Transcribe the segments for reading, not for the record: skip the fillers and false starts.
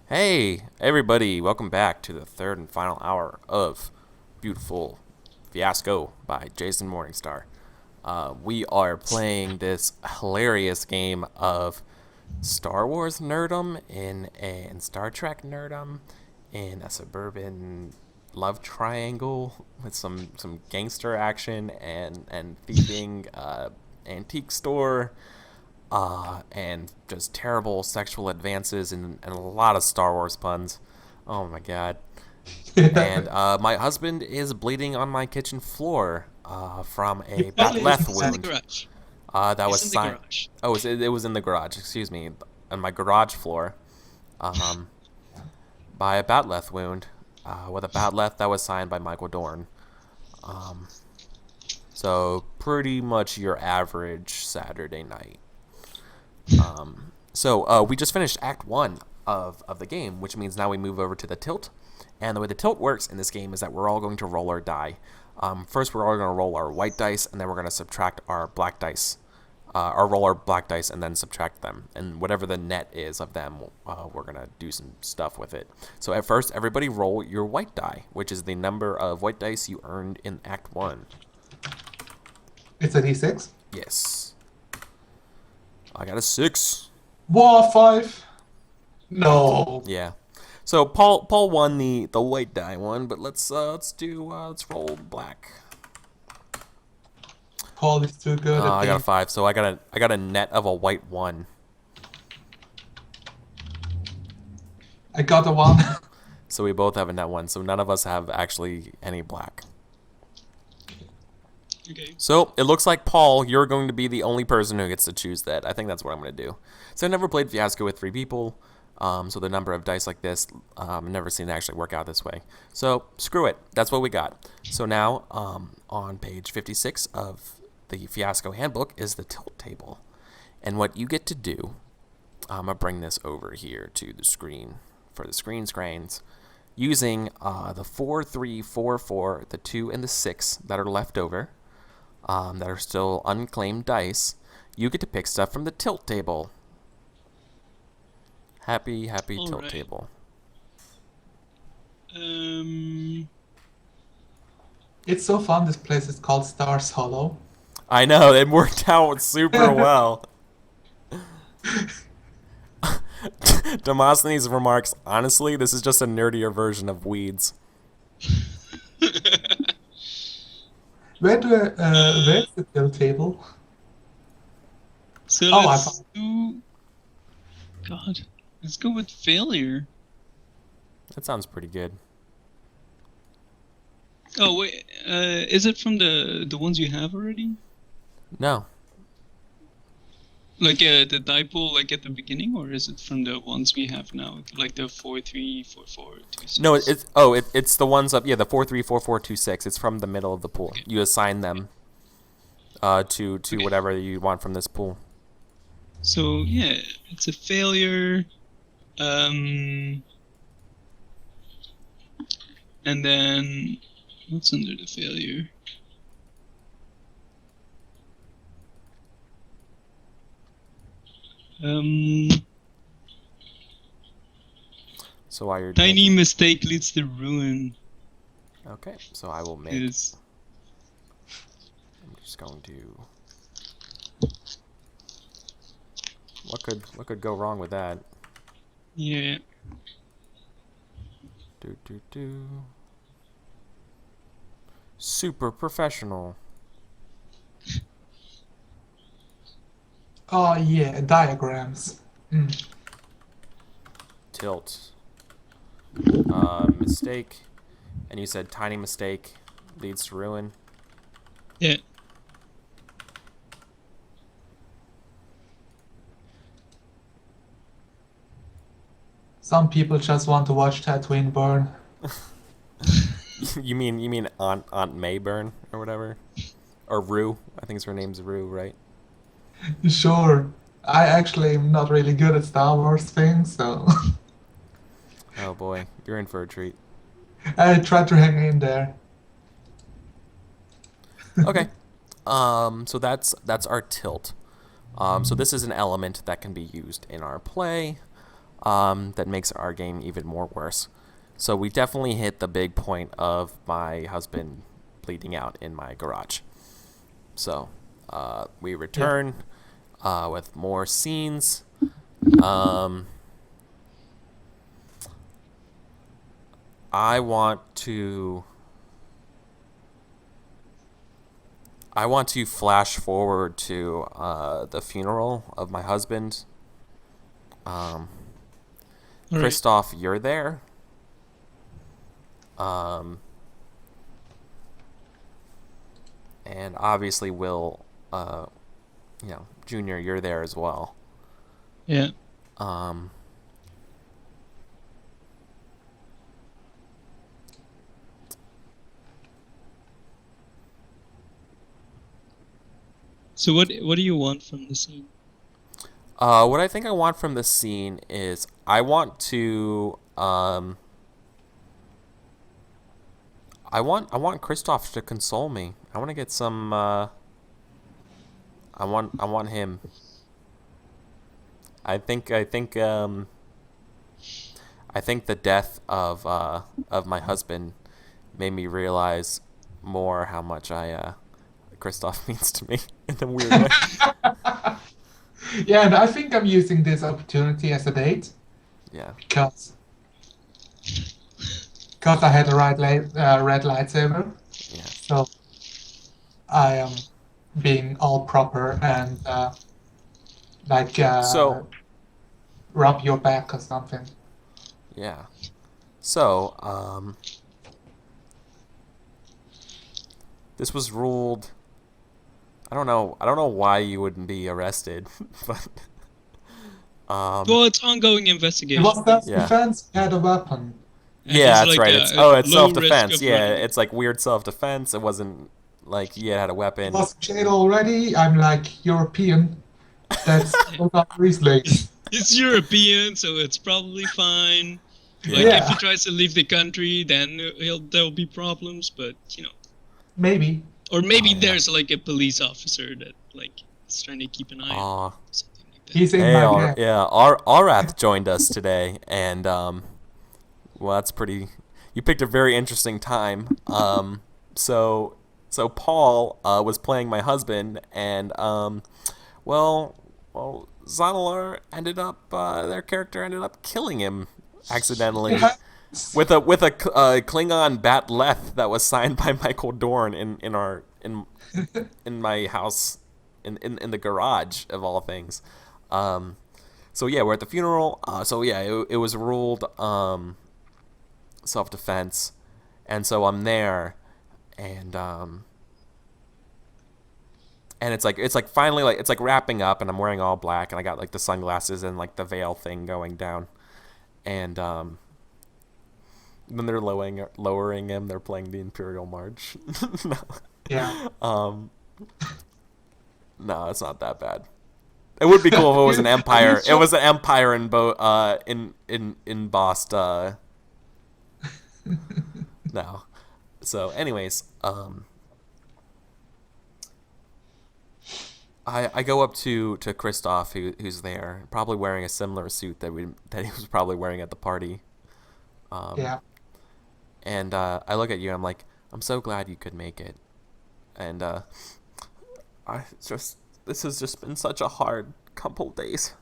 Hey, everybody, welcome back to the third and final hour of beautiful Fiasco by Jason Morningstar. We are playing this hilarious game of Star Wars nerdum and Star Trek nerdum in a suburban love triangle with some gangster action and thieving antique store and just terrible sexual advances and a lot of Star Wars puns. Oh my god. And my husband is bleeding on my kitchen floor from You a probably batleth isn't It's in the wound garage. that was It's in the signed. garage. Oh, it was in the garage, excuse me, on my garage floor um, by a batleth wound with a batleth that was signed by Michael Dorn. Um, so, pretty much your average Saturday night. So we just finished Act 1 of the game, which means now we move over to the tilt. And the way the tilt works in this game is that we're all going to roll our die. First, we're all going to roll our white dice, and then we're going to subtract our black dice. Or roll our black dice and then subtract them. And whatever the net is of them, we're going to do some stuff with it. So at first, everybody roll your white die, which is the number of white dice you earned in Act 1. It's an E6. Yes. I got a 6. War 5. No. Yeah. So Paul won the white die one, but let's roll black. Paul is too good at I got a being. 5, so I got a net of a white 1. I got a 1. So we both have a net 1. So none of us have actually any black. Okay. So it looks like Paul, you're going to be the only person who gets to choose that. I think that's what I'm going to do. So I've never played Fiasco with 3 people. So the number of dice like this, I've never seen it actually work out this way. So screw it. That's what we got. So now on page 56 of the Fiasco handbook is the tilt table. And what you get to do, I'm going to bring this over here to the screen for the screens. Using the 4, 3, 4, 4, the 2, and the 6 that are left over, that are still unclaimed dice, you get to pick stuff from the tilt table. Happy All tilt right. table. It's so fun. This place is called Stars Hollow. I know, it worked out super well. Demosthenes remarks, honestly, this is just a nerdier version of Weeds. Where's the tilt table? So Oh, I let's do. God, let's go with failure. That sounds pretty good. Oh wait, is it from the ones you have already? No. Like the dipole, like at the beginning, or is it from the ones we have now, like the 4, 3, 4, 4, 2, 6? No, it's the ones up, yeah, the 4, 3, 4, 4, 2, 6. It's from the middle of the pool. Okay. You assign them to Okay. whatever you want from this pool. So yeah, it's a failure. And then what's under the failure? So while you're Tiny mistake leads to ruin. Okay, so I will make. Is I'm just going to. What could go wrong with that? yeah. Do. Super professional. Oh yeah, diagrams. Tilt. Mistake. And you said tiny mistake leads to ruin. Yeah. Some people just want to watch Tatooine burn. you mean Aunt Mayburn or whatever? Or Rue. I think her name's Rue, right? Sure. I actually am not really good at Star Wars things, so Oh boy, you're in for a treat. I tried to hang in there. Okay. So that's our tilt. So this is an element that can be used in our play. that makes our game even more worse. So we definitely hit the big point of my husband bleeding out in my garage. So we return with more scenes. I want to flash forward to the funeral of my husband. All Christoph, you're there. And obviously Will, Junior, you're there as well. Yeah. So what do you want from the scene? What I think I want from the scene is I want Christoph to console me. I want to get some. I want him. I think the death of my husband made me realize more how much Christoph means to me in a weird way. Yeah, and I think I'm using this opportunity as a date. Yeah. Because I had a red lightsaber. Yeah. So I am being all proper and rub your back or something. Yeah. So, this was ruled. I don't know why you wouldn't be arrested, but well, it's ongoing investigation. It was self-defense. He had a weapon. And yeah, that's like right. a It's low self-defense. risk of Yeah, running. it's like weird self-defense. It wasn't like he had a He weapon. was in jail already. I'm like European. That's not Riesling. It's European, so it's probably fine. Yeah. Like if he tries to leave the country, then there'll be problems. But Maybe. or maybe yeah. there's like a police officer that like is trying to keep an eye on something like that. He's in Hey, my gang. Arath joined us today, and well, that's pretty. You picked a very interesting time. So Paul was playing my husband, and well, Zanalar ended up their character ended up killing him accidentally with a Klingon bat leth that was signed by Michael Dorn in my house in the garage of all things. So yeah, we're at the funeral. It was ruled self-defense, and so I'm there, and it's like finally like it's like wrapping up, and I'm wearing all black, and I got like the sunglasses and like the veil thing going down, and then they're lowering him. They're playing the Imperial March. No. Yeah. No, it's not that bad. It would be cool if it was an empire. It was an empire in embossed. No. So, anyways, I go up to Christoph, who's there, probably wearing a similar suit that he was probably wearing at the party. Yeah. And I look at you. I'm like, I'm so glad you could make it. And this has just been such a hard couple days.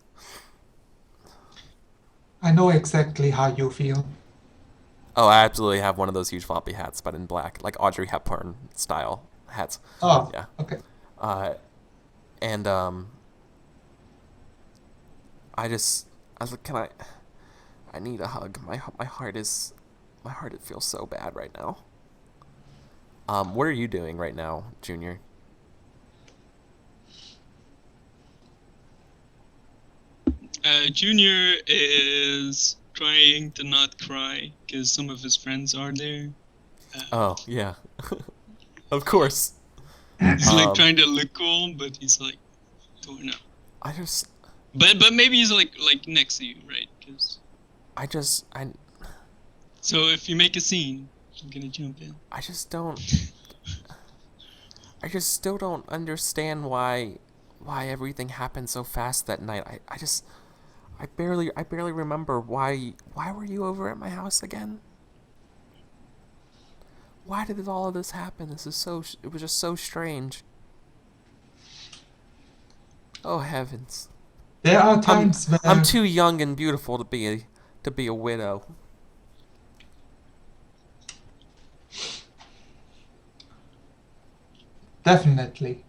I know exactly how you feel. Oh, I absolutely have one of those huge floppy hats, but in black, like Audrey Hepburn style hats. Oh, Yeah. okay. And I was like, I need a hug. My heart it feels so bad right now. What are you doing right now, Junior? Junior is trying to not cry because some of his friends are there. Oh yeah, of course. He's like trying to look cool, but he's like torn up. But maybe he's like next to you, right? So if you make a scene, I'm gonna jump in. I just still don't understand why everything happened so fast that night. I I barely remember why were you over at my house again? Why did all of this happen? This is it was just so strange. Oh heavens. There are times I'm where too young and beautiful to be a widow. definitely,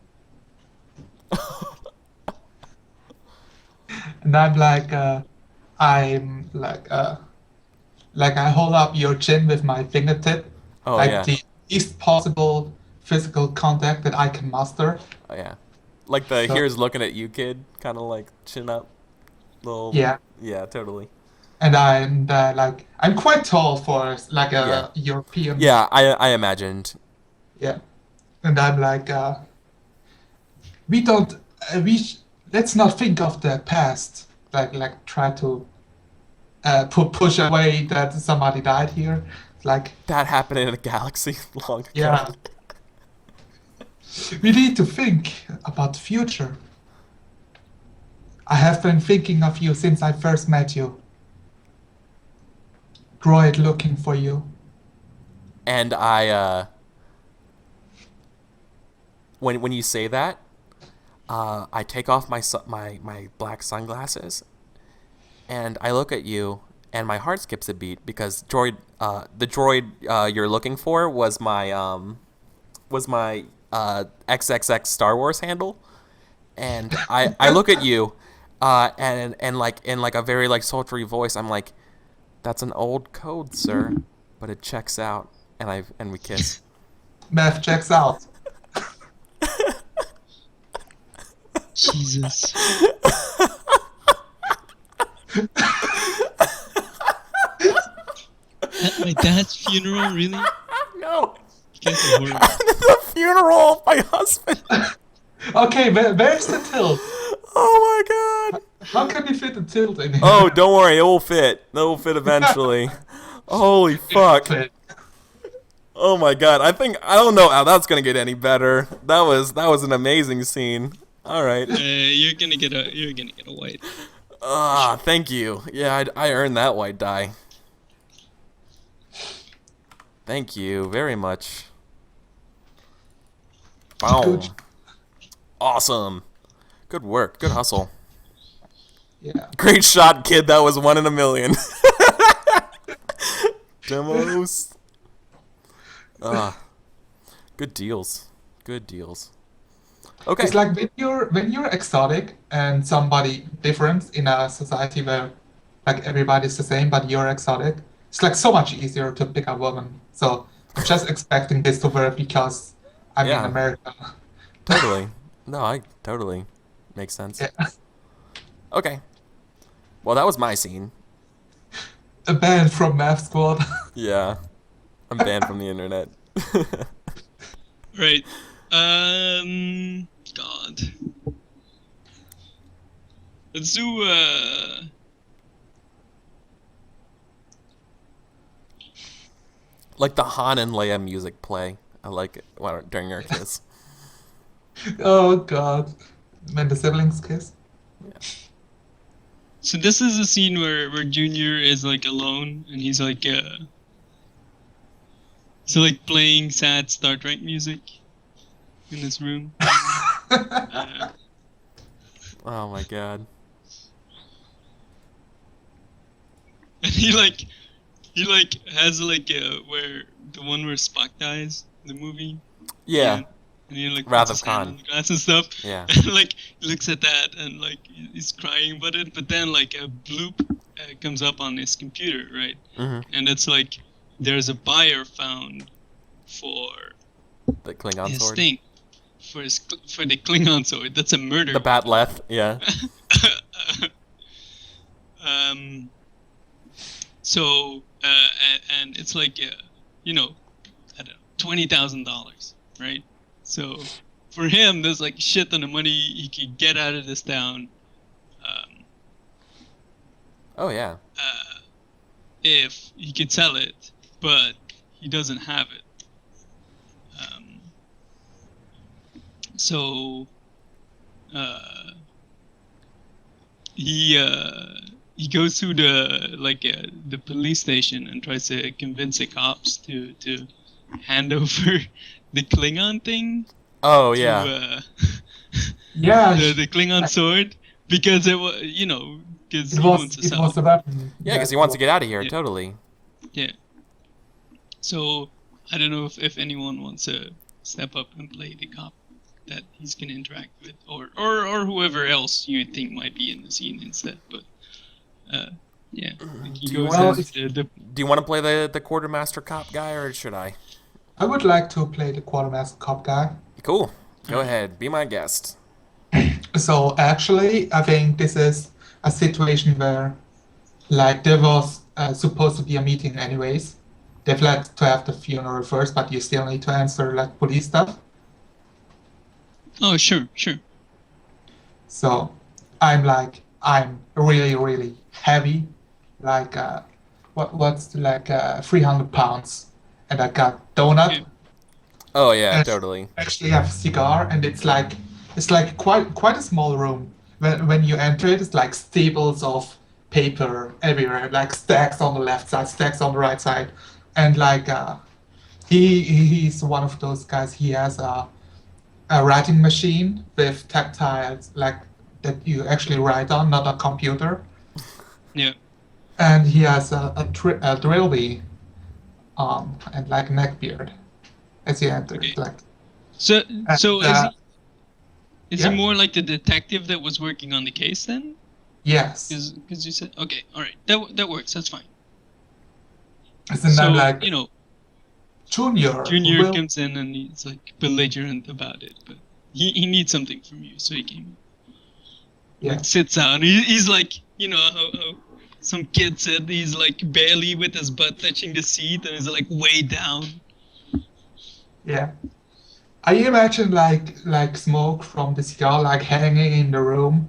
and I'm like I hold up your chin with my fingertip, Oh like yeah. the least possible physical contact that I can muster. Oh yeah. Like the So here's looking at you kid, kind of like chin up, little. yeah, Yeah, totally. and I'm quite tall for like Yeah. a European. Yeah, I imagined. Yeah, and I'm like we don't let's not think of the past. Like try to push away that somebody died here. Like That happened in a galaxy long ago. yeah, we need to think about the future. I have been thinking of you since I first met you. Droid looking for you. And when you say that, I take off my black sunglasses and I look at you, and my heart skips a beat because the droid you're looking for was my XXX Star Wars handle, and I look at you, and like in like a very like sultry voice, I'm like, "That's an old code, sir, but it checks out," and we kiss. Math checks out. Jesus. At my dad's funeral, really? No, You guys are horrible. the funeral of my husband. Okay, where's the tilt? Oh my god. How can we fit the tilt in here? Oh, don't worry, it will fit. It will fit eventually. Holy fuck. Oh my god, I don't know how that's gonna get any better. That was an amazing scene. All right. You're gonna get a white. Ah, thank you. Yeah, I earned that white die. Thank you very much. Boom. Good. Awesome. Good work. Good hustle. Yeah. Great shot, kid. That was 1 in a million. Demos. Good deals. Good deals. Okay. It's like when you're exotic and somebody different in a society where like everybody's the same but you're exotic, it's like so much easier to pick a woman. So I'm just expecting this to work because I'm in Yeah. America. Totally. No, I totally makes sense. Yeah. Okay. Well, that was my scene. A band from Math Squad. Yeah. I'm banned from the internet. Right. God. Let's do Like the Han and Leia music play. I like it during our kiss. Oh God. When the siblings kiss. So this is a scene where Junior is like alone and he's like playing sad Star Trek music in his room. Oh my god. And he has where the one where Spock dies, the movie. Yeah. And he like Wrath puts of his hand Khan. on the glass and stuff. Yeah. And like looks at that and like he's crying about it, but then like a bloop comes up on his computer, right? Mhm. And it's like there's a buyer found for The Klingon his sword. thing, for the Klingon sword. That's a murder. The Batleth. Yeah. So and it's like I don't know, $20,000, right? So for him, there's like shit ton of money he could get out of this town. Oh yeah. If he could sell it, but he doesn't have it. So he he goes to the police station and tries to convince the cops to hand over the Klingon thing. Oh yeah. Yeah. The Klingon sword, because it was, because he wants to sell it was a weapon. Yeah, because he wants to get out of here. Yeah. Totally. Yeah. So I don't know if anyone wants to step up and play the cop that he's gonna interact with, or whoever else you think might be in the scene instead. But yeah. Do you want to play the quartermaster cop guy, or should I? I would like to play the quartermaster cop guy. Cool. Go ahead. Be my guest. So actually, I think this is a situation where, like, there was supposed to be a meeting anyways. They've had to have the funeral first, but you still need to answer like police stuff. Oh, sure. So I'm really, really heavy, like what's like 300 pounds, and I got donut. Yeah. Oh yeah, and totally. Actually have a cigar, and it's like quite a small room. When you enter it, it's like staples of paper everywhere, like stacks on the left side, stacks on the right side, and like he's one of those guys. He has a writing machine with tactile, like that you actually write on, not a computer. Yeah. And he has a drill bee, and like neck beard, as he enters. Okay. Like. So is he more like the detective that was working on the case then? Yes. Because you said, okay, all right, that works. That's fine. So I'm like, Junior comes in and he's like belligerent about it, but he needs something from you, so he came. Yeah. Like, sits down. He's like, how some kid said, he's like barely with his butt touching the seat, and he's like way down. Yeah. I imagine like smoke from the cigar like hanging in the room.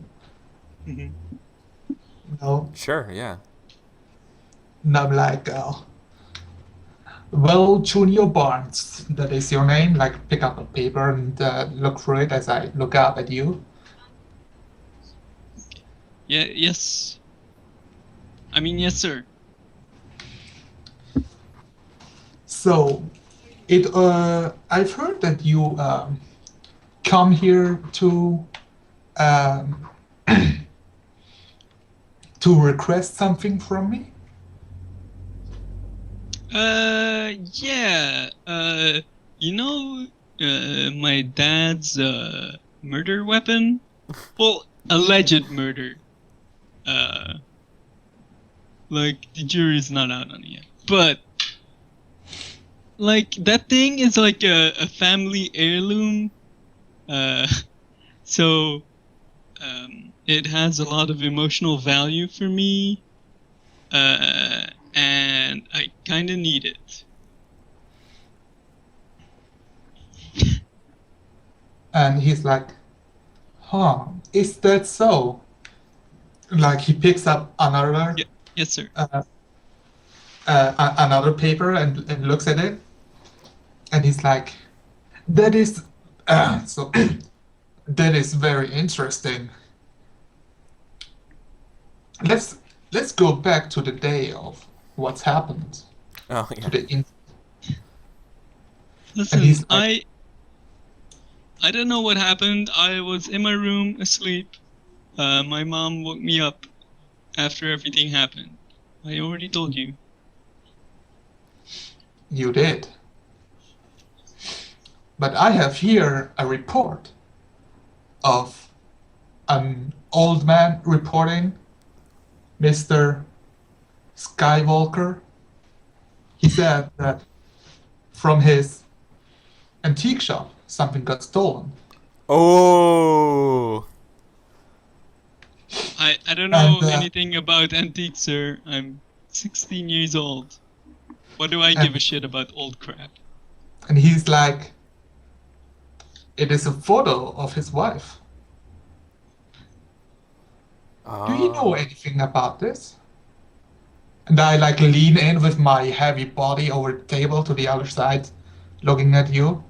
Mm-hmm. No. Sure. Yeah. And I'm like, well, Junior Barnes, that is your name. Like, pick up a paper and look through it as I look up at you. Yeah. Yes. I mean, yes, sir. So, I've heard that you come here to to request something from me. Yeah. My dad's murder weapon. Well, alleged murder. Like, the jury's not out on it yet, but like that thing is like a family heirloom. So it has a lot of emotional value for me. And I kind of need it. And he's like, huh, is that so? Like, he picks up another... Yeah. Yes, sir. Another paper and looks at it. And he's like, that is... so that is very interesting. Let's go back to the day of what's happened. Oh, yeah. Listen, like, I don't know what happened. I was in my room asleep. My mom woke me up after everything happened. I already told you. You did. But I have here a report of an old man reporting Mr. Skywalker. He said that from his antique shop, something got stolen. Oh. I don't know anything about antiques, sir. I'm 16 years old. What do I give a shit about old crap? And he's like, it is a photo of his wife. Do you know anything about this? And I like lean in with my heavy body over the table to the other side, looking at you,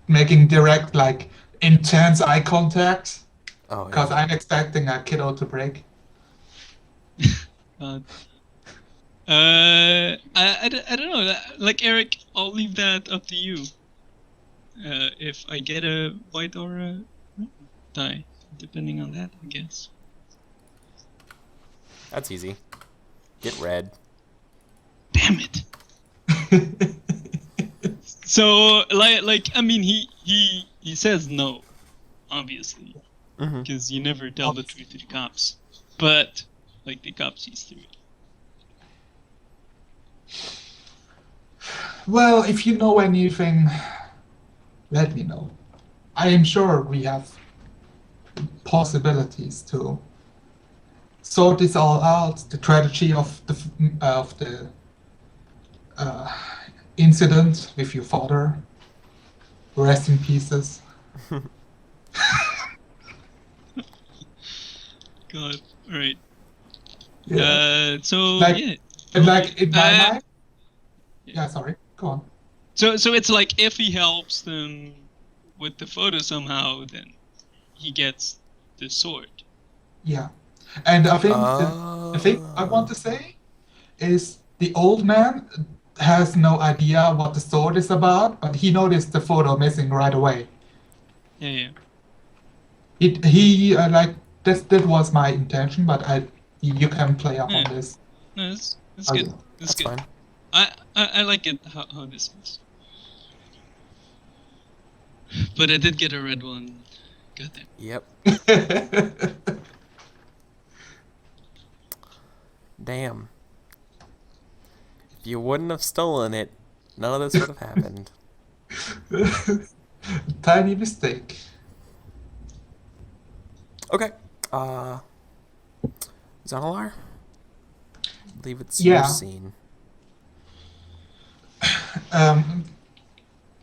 making direct, like, intense eye contact. Oh, yeah. Because I'm expecting a kiddo to break. God. I don't know. Like Eric, I'll leave that up to you. If I get a white or a red die, depending on that, I guess. That's easy. Get red. Damn it. So like I mean he says no, obviously, Mm-hmm. because you never tell the truth to the cops. But like the cops sees through it. Well, if you know anything, let me know. I am sure we have possibilities to sort this all out. The tragedy of the uh, incident with your father. Rest in pieces. God. All right. Yeah. So Like, yeah. and like in my mind. Yeah. Yeah. Sorry. Go on. So it's like if he helps them with the photo somehow, then he gets the sword. Yeah. And I think the thing I want to say is the old man has no idea what the sword is about, but he noticed the photo missing right away. Yeah. He like that was my intention, but you can play up on Yeah. this. No, that's I good. will. That's That's good. fine. I like it how this is. But I did get a red one. Goddamn. Yep. Damn. If you wouldn't have stolen it, none of this would have happened. Tiny mistake. Okay. Zanalar? I believe it's your Yeah. scene.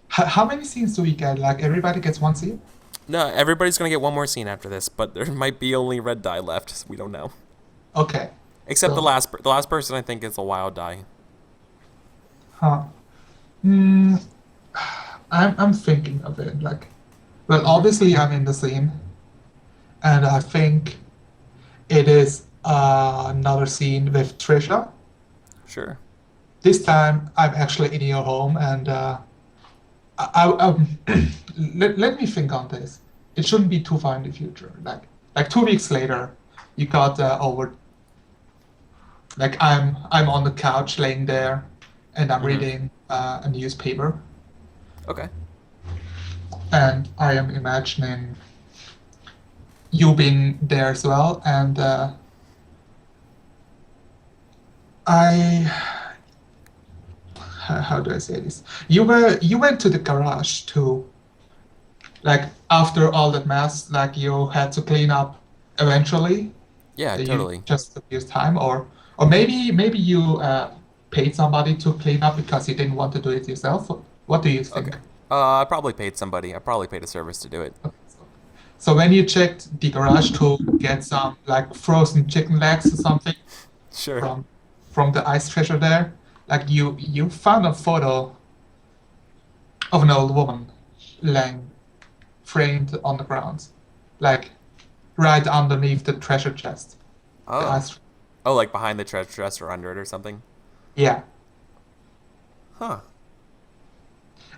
How many scenes do we get? Like everybody gets one scene? No, everybody's gonna get one more scene after this, but there might be only red die left. So we don't know. Okay. Except So, the last person I think is a wild die. huh. Mm, I'm thinking of it. Like, well, obviously I'm in the scene, and I think it is another scene with Trisha. Sure. This time I'm actually in your home, and let me think on this. It shouldn't be too far in the future. Like 2 weeks later, you got over. Like I'm on the couch laying there, and I'm Mm-hmm. reading a newspaper, Okay. and I am imagining you being there as well, and I how do I say this? You went to the garage to like after all that mess, like you had to clean up eventually. Yeah, You totally. just abused time, or maybe you paid somebody to clean up because you didn't want to do it yourself. What do you Okay. think? I probably paid somebody. I probably paid a service to do it. Okay, so when you checked the garage to get some like frozen chicken legs or something Sure. from the ice treasure there, like you found a photo of an old woman laying framed on the ground, like right underneath the treasure chest. The Oh. ice. Oh, like behind the treasure chest or under it or something? Yeah. Huh.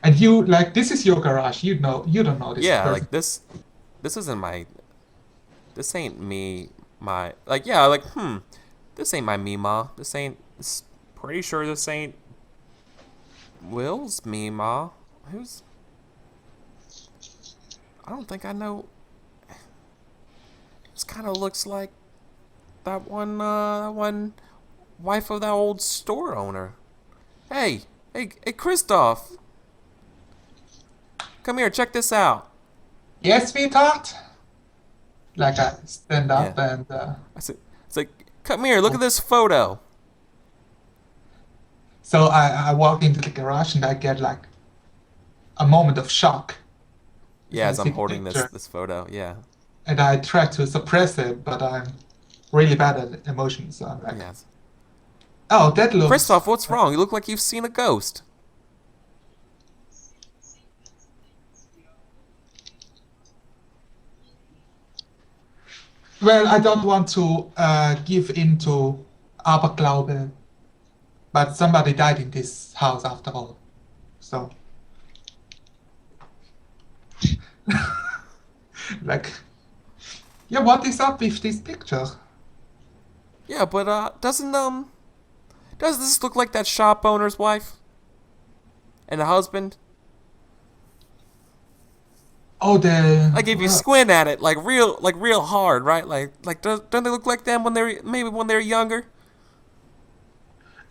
And you like this is your garage. You don't know this Yeah, person. like this isn't my this ain't me my like yeah, like this ain't my Mima. Pretty sure this ain't Will's Mima. Who's I don't think I know. This kind of looks like that one wife of that old store owner. Hey, Christoph, come here, check this out. Yes, sweetheart. Like I stand Yeah, up and I said, it's like, come here, look at this photo. so I walk into the garage and I get like a moment of shock as Yeah, I as see I'm the holding picture, this photo, yeah, and I try to suppress it, but I'm really bad at emotions. So I'm like, yes. oh, that looks. Christoph, what's wrong? You look like you've seen a ghost. Well, I don't want to give in to Aberglaube, but somebody died in this house after all. So, like, yeah, what is up with this picture? Yeah, but does this look like that shop owner's wife and the husband? Oh, the Like if you squint at it, like real hard, right? Like don't they look like them when they're younger?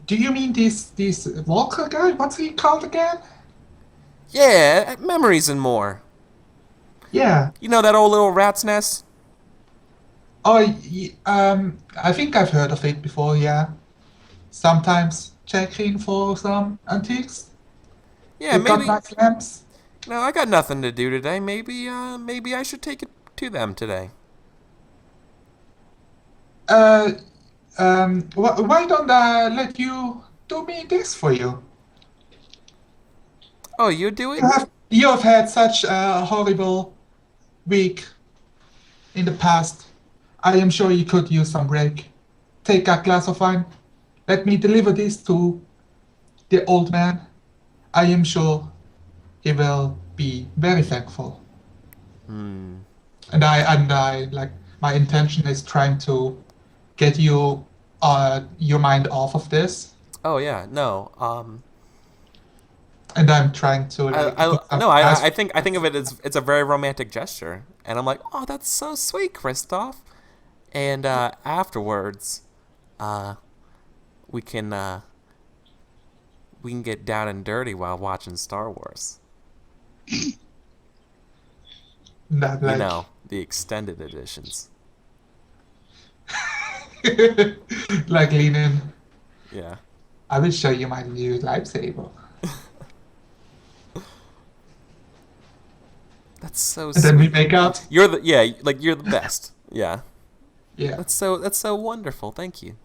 do you mean this Walker guy? What's he called again? Yeah, memories and more. Yeah. You know that old little rat's nest? Oh, I think I've heard of it before. Yeah. Sometimes check in for some antiques. Yeah, They got maybe. nice lamps. No, I got nothing to do today. Maybe I should take it to them today. Uh, why don't I let you do me this for you? Oh, you do it? You have had such a horrible week in the past. I am sure you could use some break. Take a glass of wine. Let me deliver this to the old man. I am sure he will be very thankful. And I like my intention is trying to get your mind off of this, Oh yeah, no. and I'm trying to like put I some no, nice. I think of it as it's a very romantic gesture, and I'm like, oh, that's so sweet, Christoph. And afterwards, uh, we can uh, we can get down and dirty while watching Star Wars. That You like know, the extended editions. like leaning. Yeah. I will show you my new lightsaber, That's so and then we sweet. make out. You're the like you're the best. Yeah. Yeah. That's so wonderful. Thank you.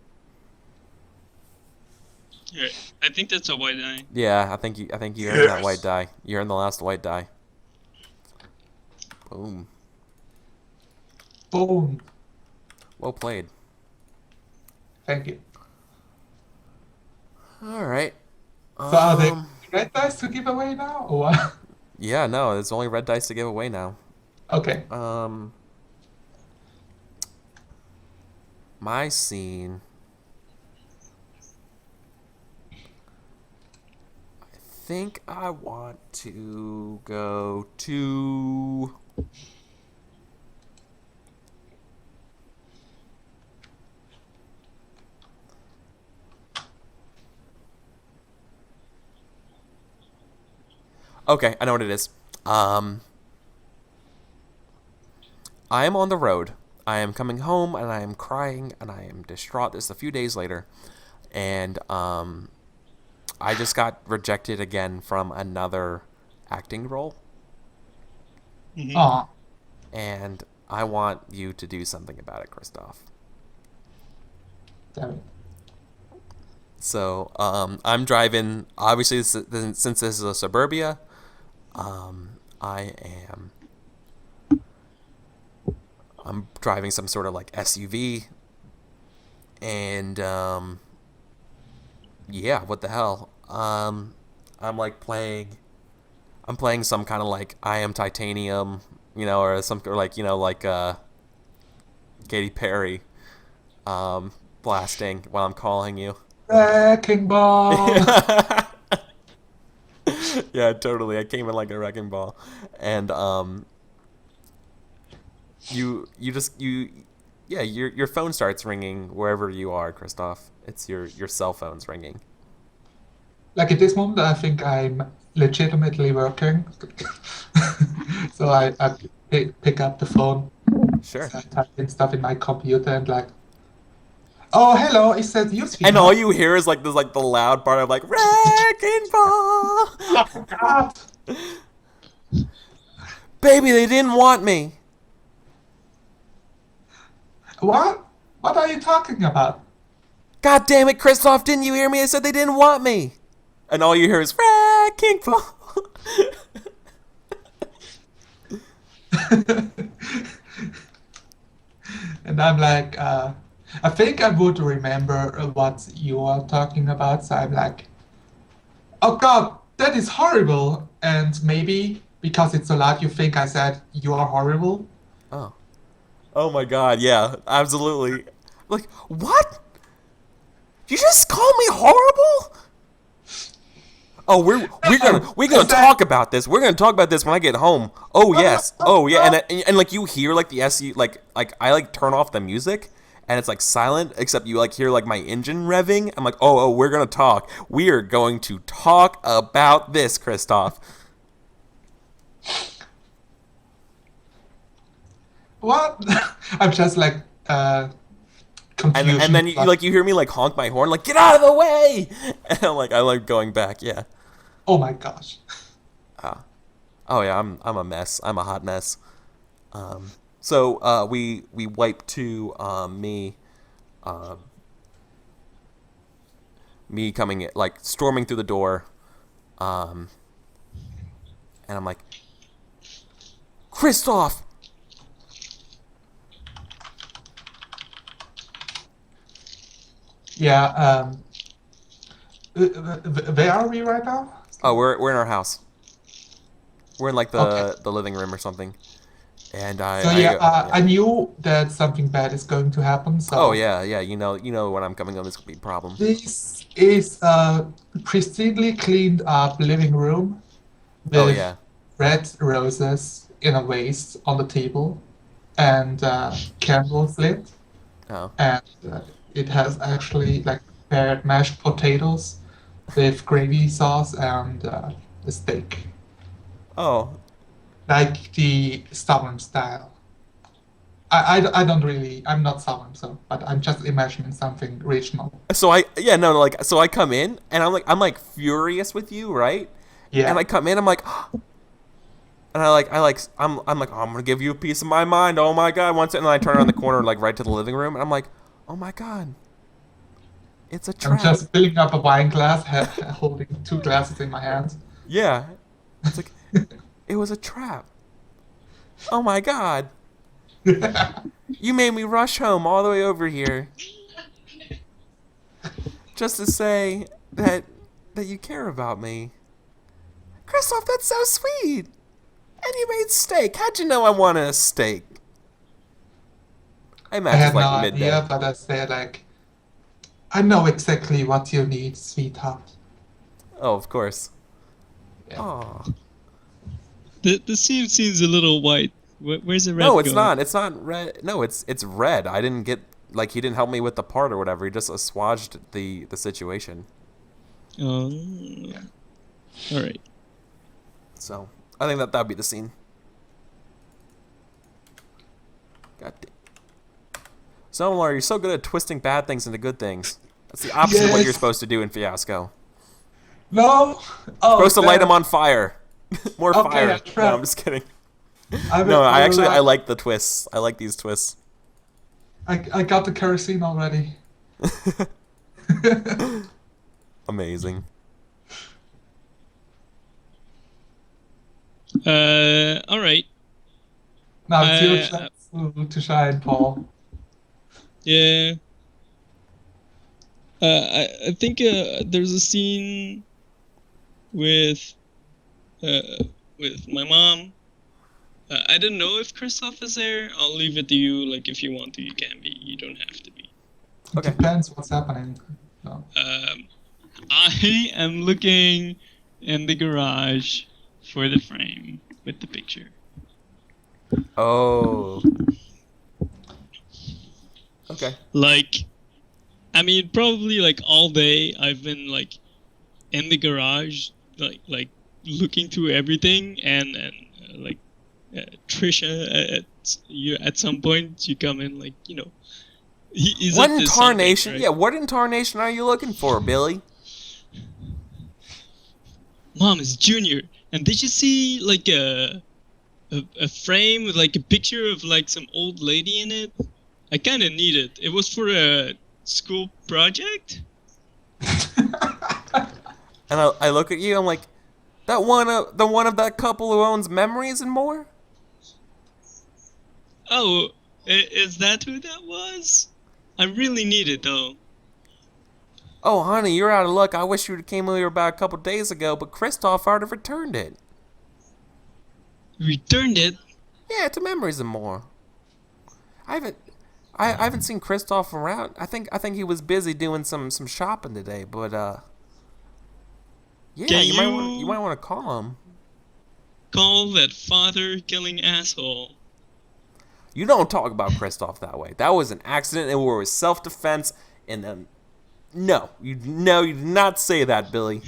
Yeah, I think that's a white eye. Yeah, I think you earned that white die. You earned the last white die. Boom. Boom. Well played. Thank you. All right. So are they red dice to give away now, or what? Yeah, no, there's only red dice to give away now. Okay. My scene. I think I want to go to. Okay, I know what it is. I am on the road. I am coming home and I am crying and I am distraught. This is a few days later, and I just got rejected again from another acting role, Mhm. Aw. and I want you to do something about it, Christoph. Damn it. So I'm driving. Obviously, since this is a suburbia, I'm driving some sort of like SUV, and yeah, what the hell? I'm like I'm playing some kind of like I Am Titanium, or some or like Katy Perry, blasting while I'm calling you. Wrecking ball. Yeah, totally. I came in like a wrecking ball, and your phone starts ringing wherever you are, Christoph. It's your cell phone's ringing. Like at this moment, I think I'm legitimately working. So I pick up the phone, Sure. so I type in stuff in my computer and like, oh, hello, is that you speaking? And all you hear is like this like the loud part of like wrecking ball. Oh, God. Baby, they didn't want me. What? What are you talking about? God damn it, Christoph, didn't you hear me? I said they didn't want me. And all you hear is wrecking ball. And And I'm like, I think I would remember what you are talking about. So I'm like, oh God, that is horrible. And maybe because it's so loud, you think I said you are horrible. Oh. Oh my god, yeah, absolutely. Like, what? You just call me horrible? Oh, we're gonna talk about this. We're gonna talk about this when I get home. Oh yes. Oh yeah. And like you hear like the SU like I like turn off the music and it's like silent except you like hear like my engine revving. I'm like oh we're gonna talk. We are going to talk about this, Christoph. What? I'm just like confused. And then you hear me like honk my horn like get out of the way. And I like going back. Yeah. Oh my gosh. Oh yeah, I'm a mess. I'm a hot mess. So we wipe to me coming like storming through the door, and I'm like, Christoph. Yeah. Where are we right now? Oh, we're in our house. We're in like Okay. the living room or something. And So yeah, I knew that something bad is going to happen. Oh So yeah, yeah. You know when I'm coming home, this could be a problem. this is a pristinely cleaned up living room Oh with yeah. red roses in a vase on the table and candles lit. Oh. And it has actually like prepared mashed potatoes with gravy sauce and a steak, Oh. like the Southern style. I don't really, I'm not Southern, so, but I'm just imagining something regional. So I come in and I'm like furious with you, right? And Yeah. I come in, I'm like, and I'm like, oh, I'm gonna give you a piece of my mind. Oh my god, once, and then I turn around the corner, like right to the living room, and I'm like, oh my god, it's a I'm trap. just filling up a wine glass, holding two glasses in my hands. Yeah, it's like it was a trap. Oh my god, you made me rush home all the way over here just to say that you care about me. Christoph, that's so sweet. And you made steak. How'd you know I wanted a steak? I I imagine had it's no like midday. idea, but I said like, I know exactly what you need, sweetheart. Oh, of course. Yeah. Oh. The scene seems a little white. Where's the red No, it's going? not. It's not red. No, it's red. I didn't get like he didn't help me with the part or whatever. He just assuaged the situation. Oh, all right. So I think that'd be the scene. God damn. So Laura, you're so good at twisting bad things into good things. That's the opposite of what you're Yes. supposed to do in Fiasco. No. Oh, Supposed to light them damn. on fire. More Okay, fire. I No, tried. I'm just kidding. I No, will, I will, I like the twists. I like these twists. I got the kerosene already. Amazing. All right. Now it's your Uh, chance to shine, Paul. Yeah. I think there's a scene with with my mom. I don't know if Christoph is there. I'll leave it to you. Like, if you want to, you can be. You don't have to be. It Okay. depends what's happening. No. I am looking in the garage for the frame with the picture. Oh. Okay. Like, I mean, probably like all day I've been like in the garage, like looking through everything, and like Trisha at some point you come in, like, you know, he's What up to something, incarnation? right? Yeah, what incarnation are you looking for, Billy? Mom, it's Junior. And did you see like a frame with like a picture of like some old lady in it? I kind of need it. It was for a school project. And I look at you. I'm like, the one of that couple who owns memories and more. Oh, Is that who that was? I really need it though. Oh, honey, you're out of luck. I wish you came over about a couple days ago, but Christoph already returned it. Returned it. Yeah, to Memories and More. I haven't seen Christoph around. I think he was busy doing some shopping today, but yeah, Can you might want to call him. Call that father-killing asshole. You don't talk about Christoph that way. That was an accident, and it was self-defense. And then, no, you did not say that, Billy.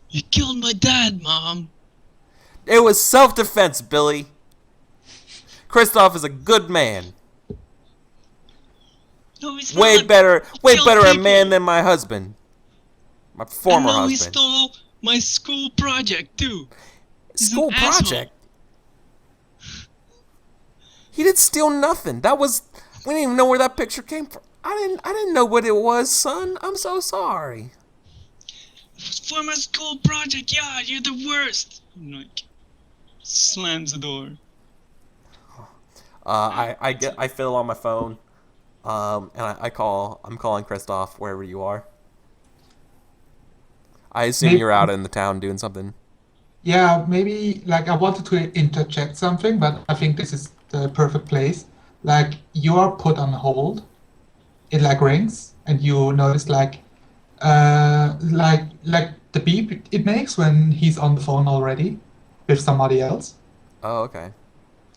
You killed my dad, Mom. It was self-defense, Billy. Christoph is a good man. No, he's Way not. better a people. man than my husband. My former And now he husband. stole my school project too. He's School an asshole. project. He didn't steal nothing. We didn't even know where that picture came from. I didn't know what it was, son. I'm so sorry. It was for my school project. Yeah, you're the worst. I'm like, slams the door. I fiddle on my phone. And I'm calling Christoph wherever you are. I assume you're out in the town doing something. Yeah, maybe like I wanted to interject something, but I think this is the perfect place. Like you are put on hold, it like rings, and you notice like the beep it makes when he's on the phone already with somebody else. Oh, okay.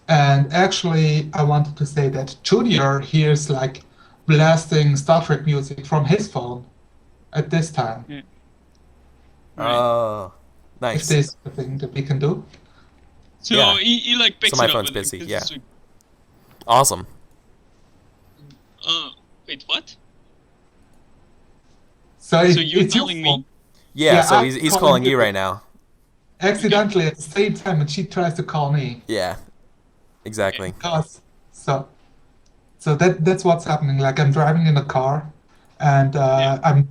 And actually, I wanted to say that Junior hears like blasting Star Trek music from his phone at this time. Yeah. Oh, nice. If there's a thing that we can do. So Yeah. he like picks So my it up. phone's and, busy, 'cause yeah. it's like, Awesome. wait, what? So, So you're it's your calling phone. me? Yeah, Yeah, so I'm he's calling calling you. you right now. Accidentally at the same time, and she tries to call me. Yeah, exactly. Because so that's what's happening. Like I'm driving in a car, and Yeah. I'm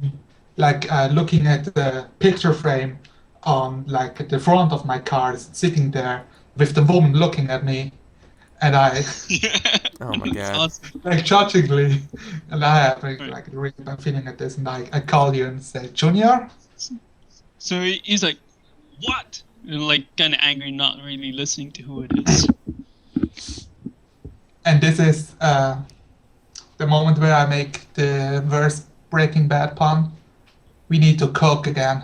like looking at the picture frame on like the front of my car, sitting there with the woman looking at me, and I Oh my That's god. awesome. like judgingly, and I have Right. like a really bad feeling at this, and I call you and say, Junior. So he's like, what? And like kind of angry, not really listening to who it is. And this is the moment where I make the worst Breaking Bad pun. We need to cook again.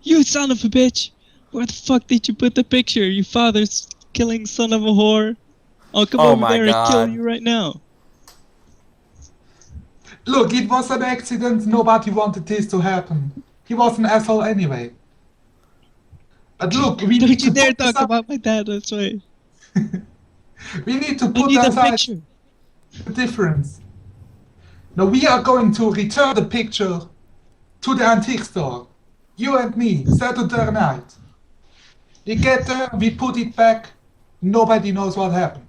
You son of a bitch! Where the fuck did you put the picture? You father's killing son of a whore. I'll come Oh over my there and kill God. you right now. Look, it was an accident. Nobody wanted this to happen. He was an asshole anyway. But look, we Don't need you to dare put talk aside, about my dad this way. we need to I put need a aside picture. the difference. Now we are going to return the picture to the antique store. You and me, Saturday night. We get there, we put it back. Nobody knows what happened.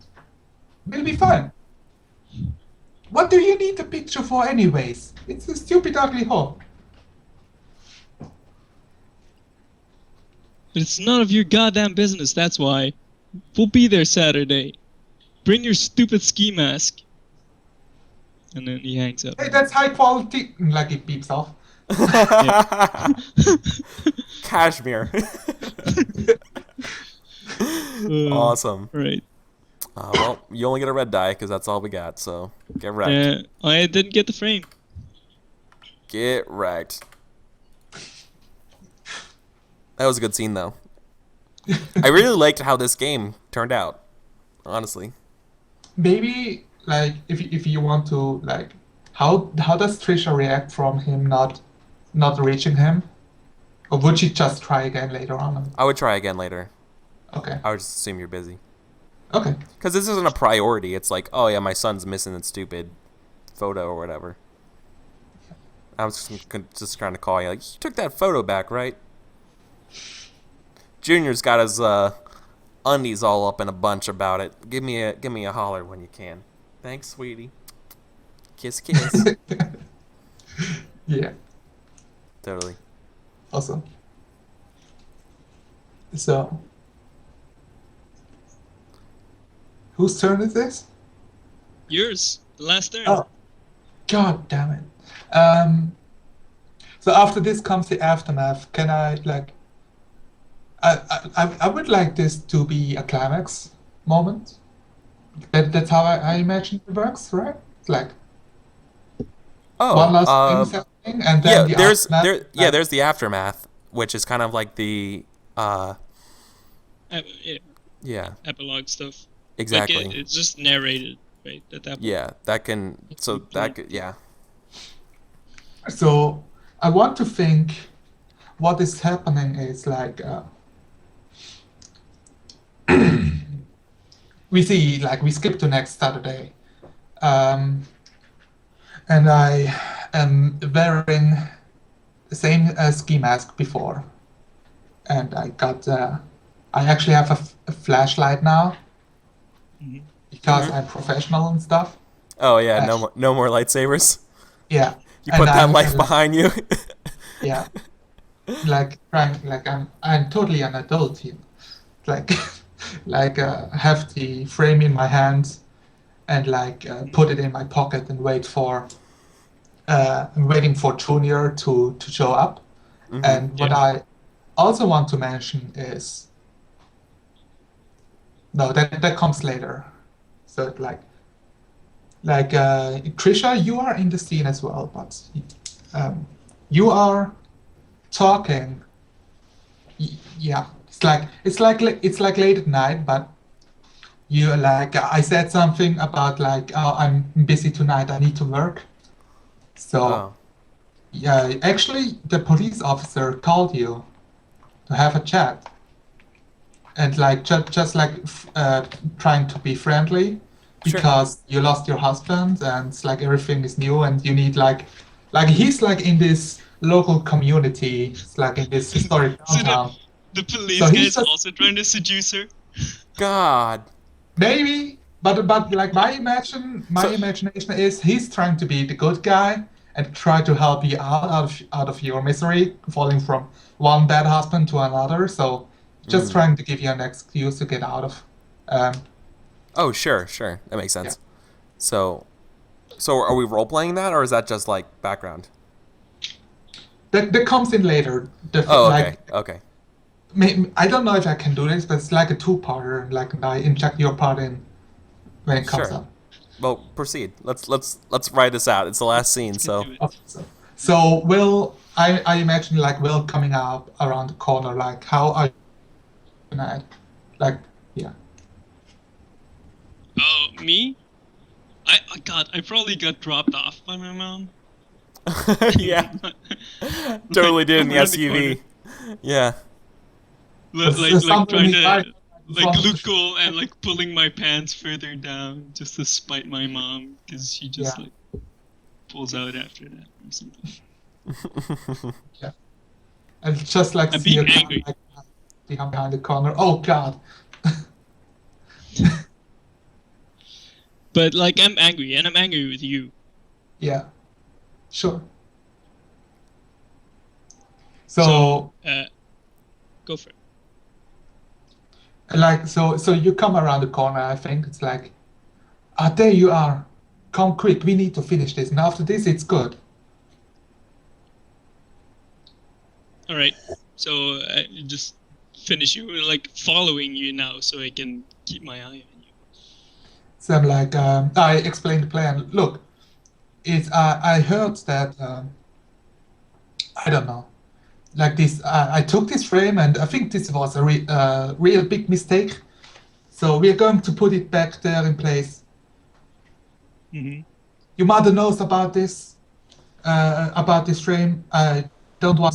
We'll be fine. What do you need the picture for anyways? It's a stupid ugly hole. But it's none of your goddamn business, that's why. We'll be there Saturday. Bring your stupid ski mask. And then he hangs up. Hey, that's high quality. Like it beeps off. Cashmere. Awesome. Right. Well, you only get a red die because that's all we got. So get wrecked. Yeah, I didn't get the frame. Get wrecked. That was a good scene, though. I really liked how this game turned out. Honestly. Maybe like if you want to like how does Trisha react from him not reaching him? Or would she just try again later on? I would try again later. Okay. I would just assume you're busy. Okay. Because this isn't a priority. It's like, oh yeah, my son's missing that stupid photo or whatever. I was just trying to call you. Like, you took that photo back, right? Junior's got his undies all up in a bunch about it. Give me a holler when you can. Thanks, sweetie. Kiss, kiss. Yeah. Totally. Awesome. So Whose turn is this? Yours. The last turn. Oh, god damn it. So after this comes the aftermath. Can I like? I would like this to be a climax moment. That's how I imagine it works, right? It's like one Oh, last thing is happening, and then the aftermath. yeah, there's the aftermath, which is kind of like the Yeah, yeah, epilogue stuff. exactly. Like it's just narrated, right? At that point. Yeah, that can yeah. So I want to think what is happening is like we skip to next Saturday, and I am wearing the same ski mask before, and I actually have a flashlight now because I'm professional and stuff. Oh yeah, no more lightsabers. Yeah, You and put that I'm life behind you. yeah, like trying like I'm totally an adult here, like have the frame in my hands and put it in my pocket and I'm waiting for Junior to show up. And what I also want to mention is no, that comes later. So Trisha, you are in the scene as well, but you are talking. Yeah, it's like late at night, but you like I said something about like, oh, I'm busy tonight, I need to work. So Oh. yeah, actually the police officer called you to have a chat, and like just like trying to be friendly because you lost your husband and it's like everything is new and you need like he's like in this local community, it's like in this historic downtown. So the police So guy he's is just- also trying to seduce her. God. Maybe, but like my imagination is he's trying to be the good guy and try to help you out of your misery, falling from one bad husband to another. So just trying to give you an excuse to get out of. Oh, sure, that makes sense. Yeah. So are we role playing that, or is that just like background? That comes in later. Oh, okay, okay. I don't know if I can do this, but it's like a two-parter. Like I inject your part in when it comes Sure. up. Well, proceed. Let's ride this out. It's the last scene, so. Do it. Okay, so Will, I imagine like Will coming up around the corner. Like, how are you tonight? Like, yeah. Oh, me? God, I probably got dropped off by my mom. Yeah. Totally did in the Around the SUV. Yeah. There's something Trying to right in front like of the look cool and like pulling my pants further down just to spite my mom because she just Yeah. like pulls out after that or something. And just like I'm see being a guy angry. like behind the corner. Oh God. But like I'm angry and I'm angry with you. Yeah. Sure. So Go for it. like so you come around the corner. I think it's like, there you are. Come quick. We need to finish this. And after this, it's good. All right. So I just finish you like following you now so I can keep my eye on you. So I'm like, I explained the plan. Look, it's I heard that I don't know, like this. I took this frame, and I think this was a real big mistake. So we are going to put it back there in place. Mm-hmm. Your mother knows about this frame. I don't want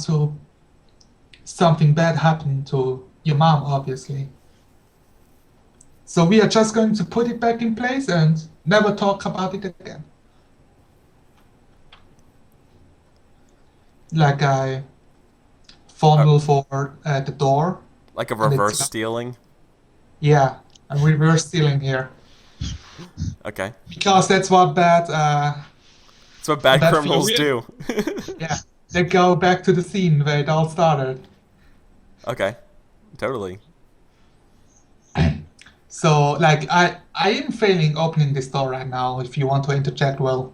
something bad happen to your mom, obviously. So we are just going to put it back in place and never talk about it again. Like I fondle for the door. Like a And it's reverse not- stealing. Yeah, I'm reverse stealing here Okay. because that's what bad. That's what bad Bad criminals feeling. do. Yeah, they go back to the scene where it all started. Okay. Totally. So like I am failing opening this door right now. If you want to interject, well,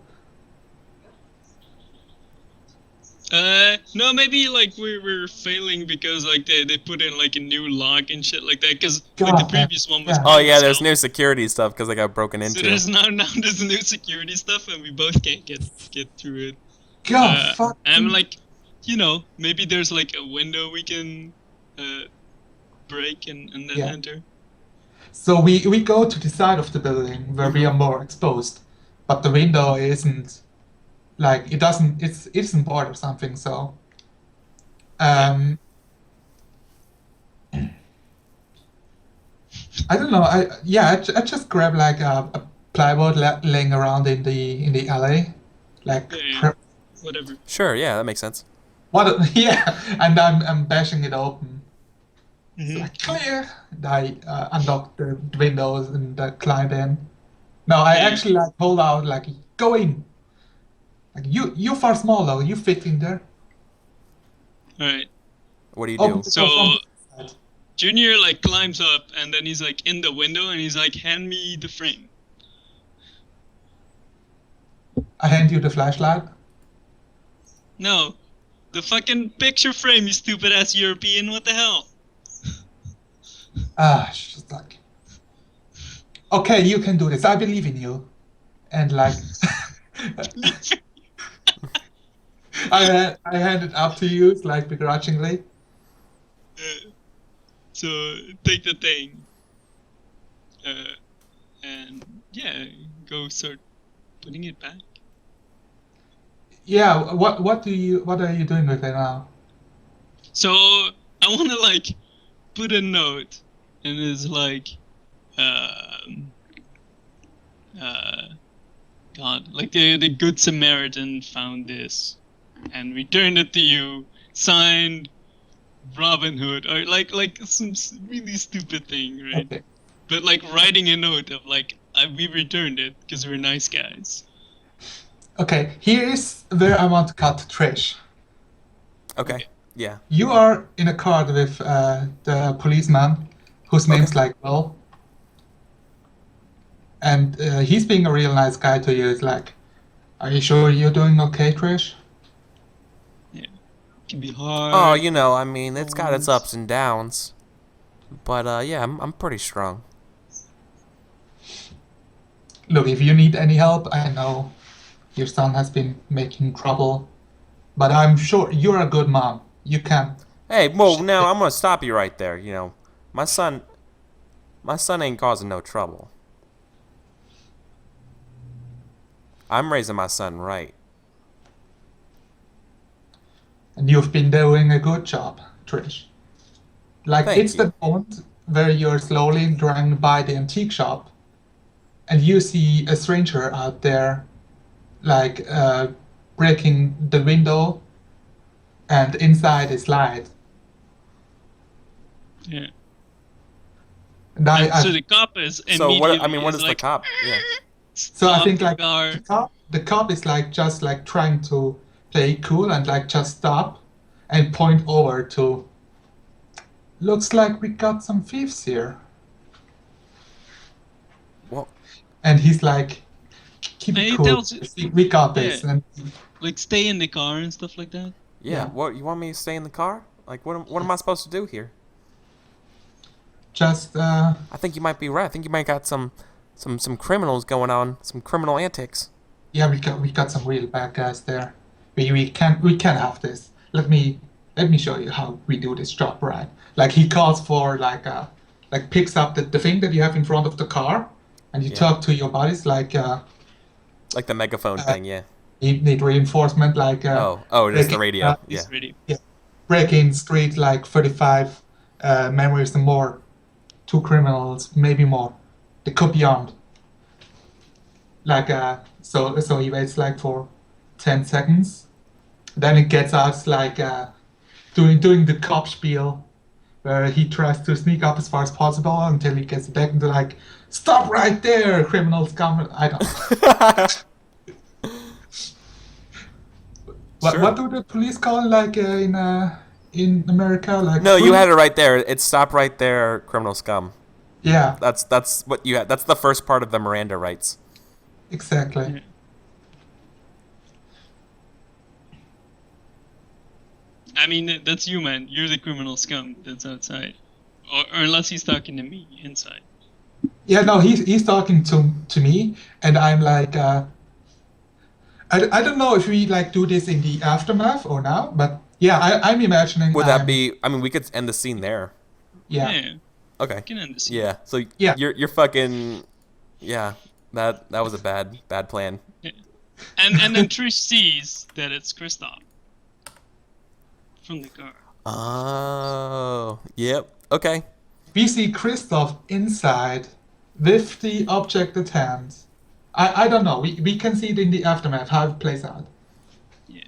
No, maybe like we're failing because like they put in like a new lock and shit like that. Because like the God damn, previous one was yeah. Oh closed yeah, there's down. new security stuff because they got broken So into. there's now there's new security stuff, and we both can't get through it. God, fuck. I'm like, maybe there's like a window we can break and then Yeah. enter. So we go to the side of the building where we are more exposed, but the window isn't like it isn't board or something. So um, I don't know. I just grab like a plywood laying around in the alley, like Yeah, whatever. Sure, yeah, that makes sense. what? Yeah, and I'm bashing it open. It's Mhm. like clear. And I unlock the windows and climb in. No, I Yeah. actually like hold out like go in. Like you're far smaller. You fit in there. All right. What do you Open do? the So door from the side. Junior like climbs up, and then he's like in the window, and he's like, "Hand me the frame." I hand you the flashlight. No, the fucking picture frame, you stupid ass European. What the hell? She's like, okay, you can do this. I believe in you. And like, I hand it up to you, like begrudgingly. So take the thing, and yeah, go start putting it back. Yeah. What are you doing with it now? So I want to like put a note, and it's like, God, like the Good Samaritan found this, and returned it to you, signed Robin Hood, or like some really stupid thing, right? Okay. But like writing a note of like we returned it because we're nice guys. Okay. Here is where I want to cut Trish. Okay. Yeah. You are in a car with the policeman, whose name's Okay. like Will, and he's being a real nice guy to you. It's like, are you sure you're doing okay, Trish? Yeah, it can be Oh, hard. I mean, it's got its ups and downs. But yeah, I'm pretty strong. Look, if you need any help, I know your son has been making trouble, but I'm sure you're a good mom. You can. Hey, well, now I'm gonna stop you right there. My son, my son ain't causing no trouble. I'm raising my son right. And you've been doing a good job, Trish. Like, Thank it's you. the moment where you're slowly driving by the antique shop and you see a stranger out there, like, breaking the window and inside is light. Yeah. And So the cop is So what? I immediately mean, what is is the like, cop? Yeah. so I stop think the like car. the cop is like just like trying to play cool and like just stop and point over to looks like we got some thieves here. Well, And he's like, keep And it he cool. tells We got yeah, this. And like stay in the car and stuff like that. yeah. Yeah. What? You want me to stay in the car? Like, what am I supposed to do here? just I think you might be right. I think you might got some criminals going on, some criminal antics. yeah, we got some real bad guys there. We can have this. Let me show you how we do this job right. Like he calls for like picks up the thing that you have in front of the car and you Yeah. talk to your buddies like Like the megaphone thing. Yeah. need reinforcement like Oh, just the breaking, radio. Yeah. He's ready. breaking street like 35 memories and more. 2 criminals, maybe more. They could be armed. Like so he waits like for 10 seconds. Then it gets us like doing the cop spiel where he tries to sneak up as far as possible until he gets back into like stop right there, criminals come. I don't know. Sure. What do the police call it, like in America? Like No, you freeze? had it right there. It's stop right there, criminal scum. Yeah, That's what you had. That's the first part of the Miranda rights. exactly. Yeah. I mean, that's you, man. You're the criminal scum that's outside. Or unless he's talking to me inside. Yeah, no, he's talking to me, and I'm like, I don't know if we like do this in the aftermath or now, but yeah, I'm imagining Would that be? I mean, we could end the scene there. yeah, Yeah, Okay. you can end the scene. Yeah. So Yeah. you're fucking. Yeah. That was a bad plan. Yeah. And then Trish sees that it's Kristoff from the car. Oh. Yep. Okay. we see Christoph inside with the object at hand. I don't know. We can see it in the aftermath how it plays out. Yeah.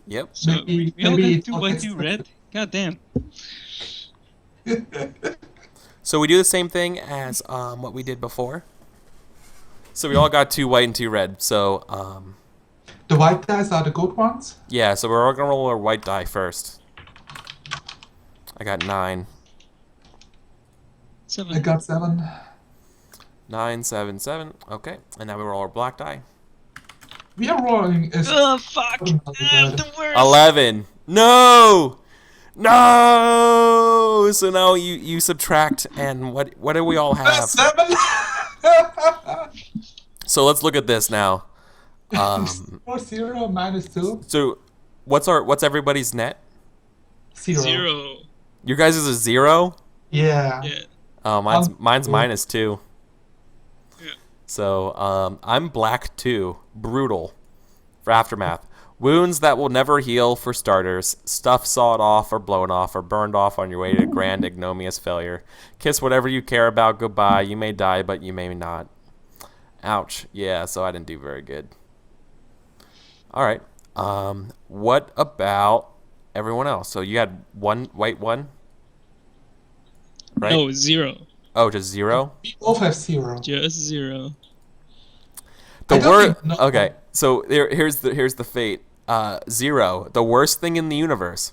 Yep. So Maybe- we all maybe got it two all white, gets two red. God damn. So we do the same thing as what we did before. So we all got 2 white and 2 red. So The white dice are the good ones. yeah. So we're all gonna roll our white die first. I got 9. 7. I got 7. 9, 7, 7. Okay. And now we roll our black die. We are rolling. Oh fuck! Oh, I'm the worst. 11. No. No. So now you subtract, and what do we all have? 7. So let's look at this now. 0 minus 2. So what's everybody's net? 0. 0. Your guys is a 0. Yeah. Yeah. Oh, mine's Cool. minus 2. Yeah. So I'm black 2. Brutal. For aftermath. Wounds that will never heal for starters. Stuff sawed off or blown off or burned off on your way to grand ignominious failure. Kiss whatever you care about goodbye. You may die, but you may not. Ouch. Yeah, so I didn't do very good. All right. What about everyone else? So you had 1 white 1? Right? No, 0. Oh, just 0? We both have 0. Just 0. The I don't word. even know. Okay, so here's the fate. 0, the worst thing in the universe.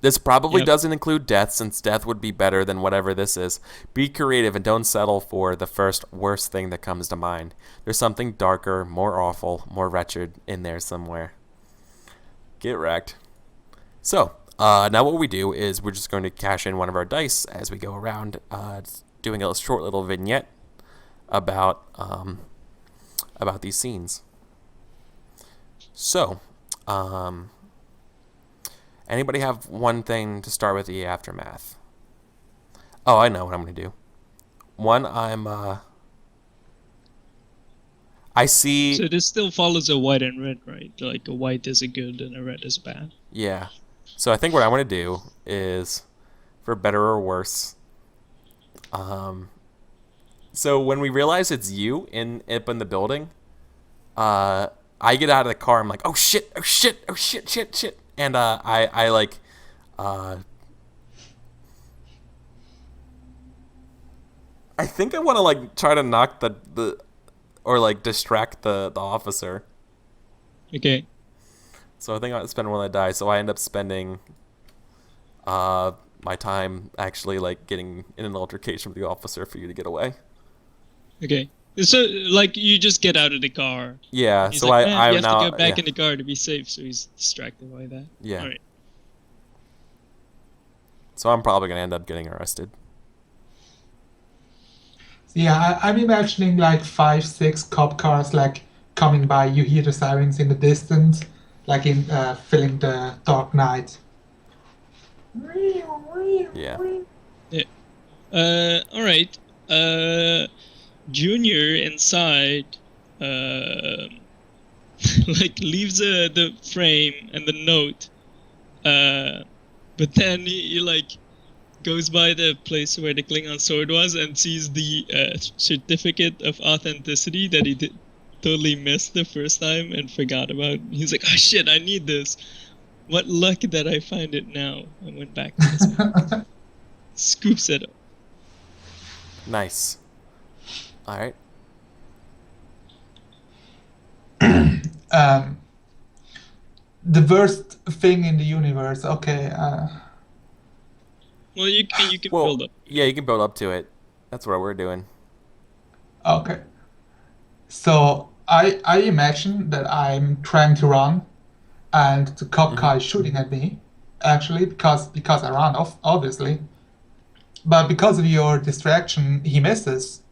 This probably Yep. doesn't include death, since death would be better than whatever this is. Be creative and don't settle for the first worst thing that comes to mind. There's something darker, more awful, more wretched in there somewhere. Get wrecked. So, now what we do is we're just going to cash in one of our dice as we go around doing a short little vignette about these scenes. So, anybody have one thing to start with the aftermath? Oh, I know what I'm going to do. One, I see... So this still follows a white and red, right? Like a white is a good and a red is bad. Yeah. So I think what I want to do is, for better or worse, so when we realize it's you up in the building, I get out of the car. I'm like, oh shit, oh shit, oh shit, shit, shit, and I like, I think I want to like try to knock the or like distract the officer. Okay. So I think I spend one of the die. So I end up spending my time actually like getting in an altercation with the officer for you to get away. Okay. So like you just get out of the car. Yeah. He's So like, man, I you have now to go back yeah. in the car to be safe. So he's distracted by that. Yeah. All right. So I'm probably gonna end up getting arrested. Yeah, I'm imagining like 5, 6 cop cars like coming by. You hear the sirens in the distance, like in filling the Dark Knight. Yeah. All right. Junior inside, like leaves the frame and the note, but then he like goes by the place where the Klingon sword was and sees the certificate of authenticity that he totally missed the first time and forgot about. He's like, oh shit, I need this. What luck that I find it now. I went back to this. Scoops it up. Nice. All right. The worst thing in the universe. Okay. Well, you can Well, build up. yeah, you can build up to it. That's what we're doing. Okay. So I imagine that I'm trying to run, and the cop car is shooting at me. Actually, because I run off, obviously. But because of your distraction, he misses,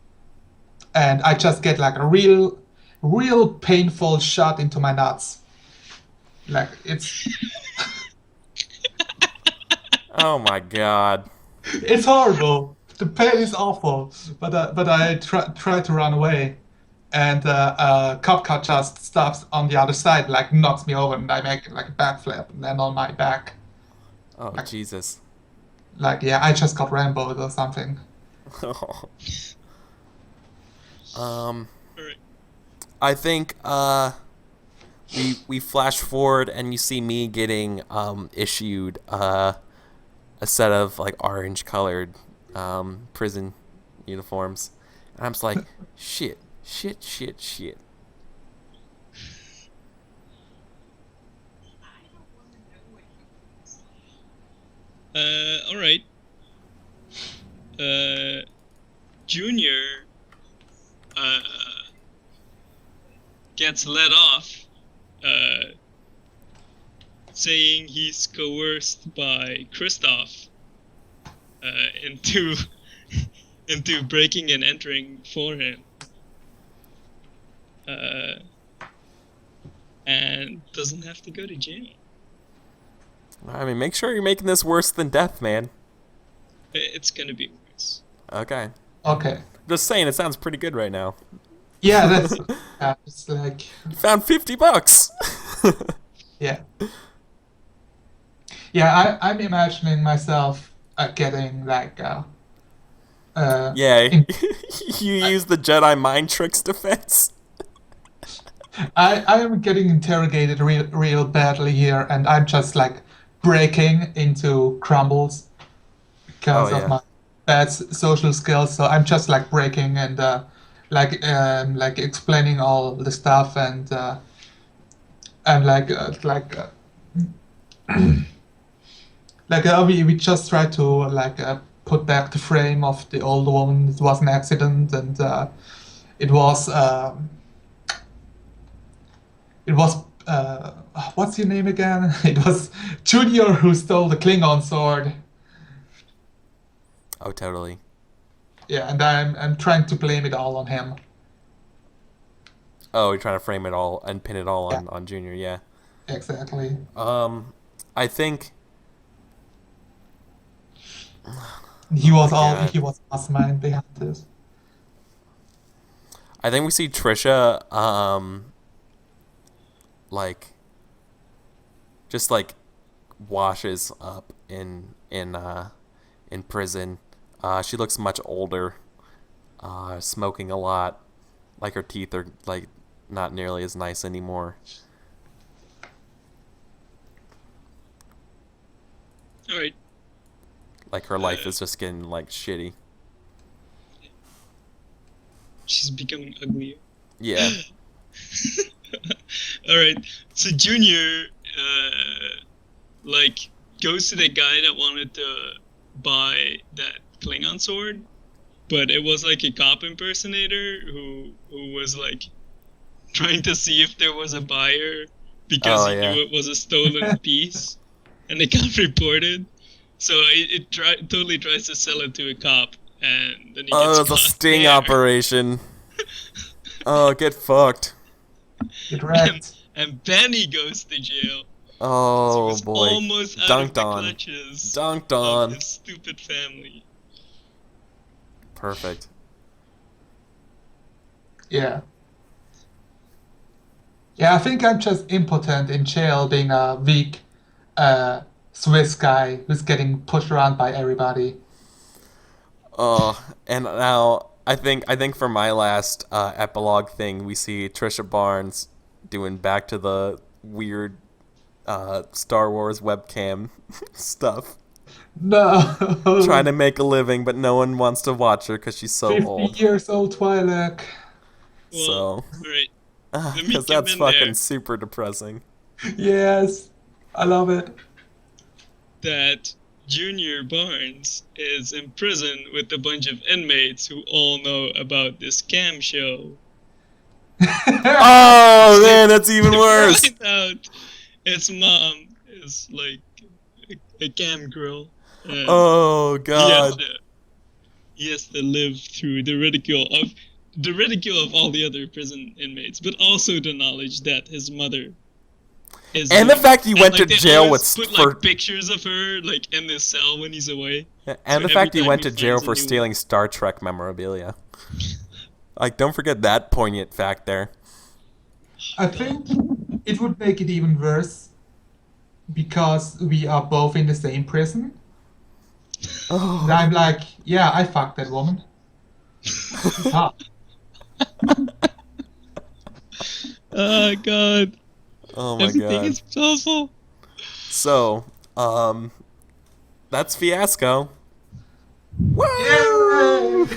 and I just get like a real painful shot into my nuts. Like Oh my god. it's horrible. The pain is awful. But I try to run away, and cop car just stops on the other side, like knocks me over, and I make like a backflip and then on my back. Oh Like Jesus. yeah, I just got Rambo'd or something. um, All right. I think we flash forward and you see me getting issued a set of like orange colored prison uniforms, and I'm just like shit. All right. Junior gets let off, saying he's coerced by Kristoff into into breaking and entering for him, and doesn't have to go to jail. I mean, make sure you're making this worse than death, man. It's gonna be worse. Okay. Okay. Just saying, it sounds pretty good right now. Yeah, that's it's like You found $50. yeah. Yeah, I'm imagining myself getting like Yeah, in, you use the Jedi mind tricks defense. I am getting interrogated real badly here, and I'm just like breaking into crumbles Oh because of yeah. my bad social skills. So I'm just like breaking and like explaining all the stuff and we just try to put back the frame of the old woman. It was an accident, and it was it was what's your name again? It was Junior who stole the Klingon sword. Oh totally. Yeah, and I'm trying to blame it all on him. Oh, you're trying to frame it all and pin it all Yeah, on Junior. Yeah. exactly. I think. He Oh was my all god. he was mastermind behind this. I think we see Trisha like just like washes up in prison. She looks much older, smoking a lot. Like her teeth are like not nearly as nice anymore. All right. Like her life is just getting like shitty. She's becoming uglier. Yeah. All right. So Junior, like, goes to the guy that wanted to buy that Klingon sword, but it was like a cop impersonator who was like trying to see if there was a buyer because Oh he yeah. knew it was a stolen piece, and it got reported. So it totally tries to sell it to a cop, and then he Oh, gets it's a caught sting there. operation. Oh, get fucked. Get and, wrecked. and Benny goes to jail. He Oh was boy. almost out of Dunked the on. clutches Dunked of on. his stupid family. Perfect. Yeah. Yeah, I think I'm just impotent in jail, being a weak Swiss guy who's getting pushed around by everybody. Oh, and now I think for my last epilogue thing, we see Trisha Barnes doing back to the weird Star Wars webcam stuff, trying No, to make a living, but no one wants to watch her because she's so 50 old. years old Twi'lek. So, Well, alright, let me because come that's in fucking there. super depressing. Yes, I love it. That Junior Barnes is in prison with a bunch of inmates who all know about this scam show. Oh man, that's even worse. Find out its mom is like a cam girl. And Oh he has god. to, he has to live through the ridicule of all the other prison inmates, but also the knowledge that his mother is. And the doing fact he it. went And, to they jail always with put for like pictures of her like in his cell when he's away. and So the fact every he time went he to jail finds a for new stealing Star Trek memorabilia. Like, don't forget that poignant fact there. I think it would make it even worse because we are both in the same prison. And Oh, I'm like, yeah, I fucked that woman. Ah, Oh god, oh my everything god. is awful. So, that's Fiasco. yay! Woo!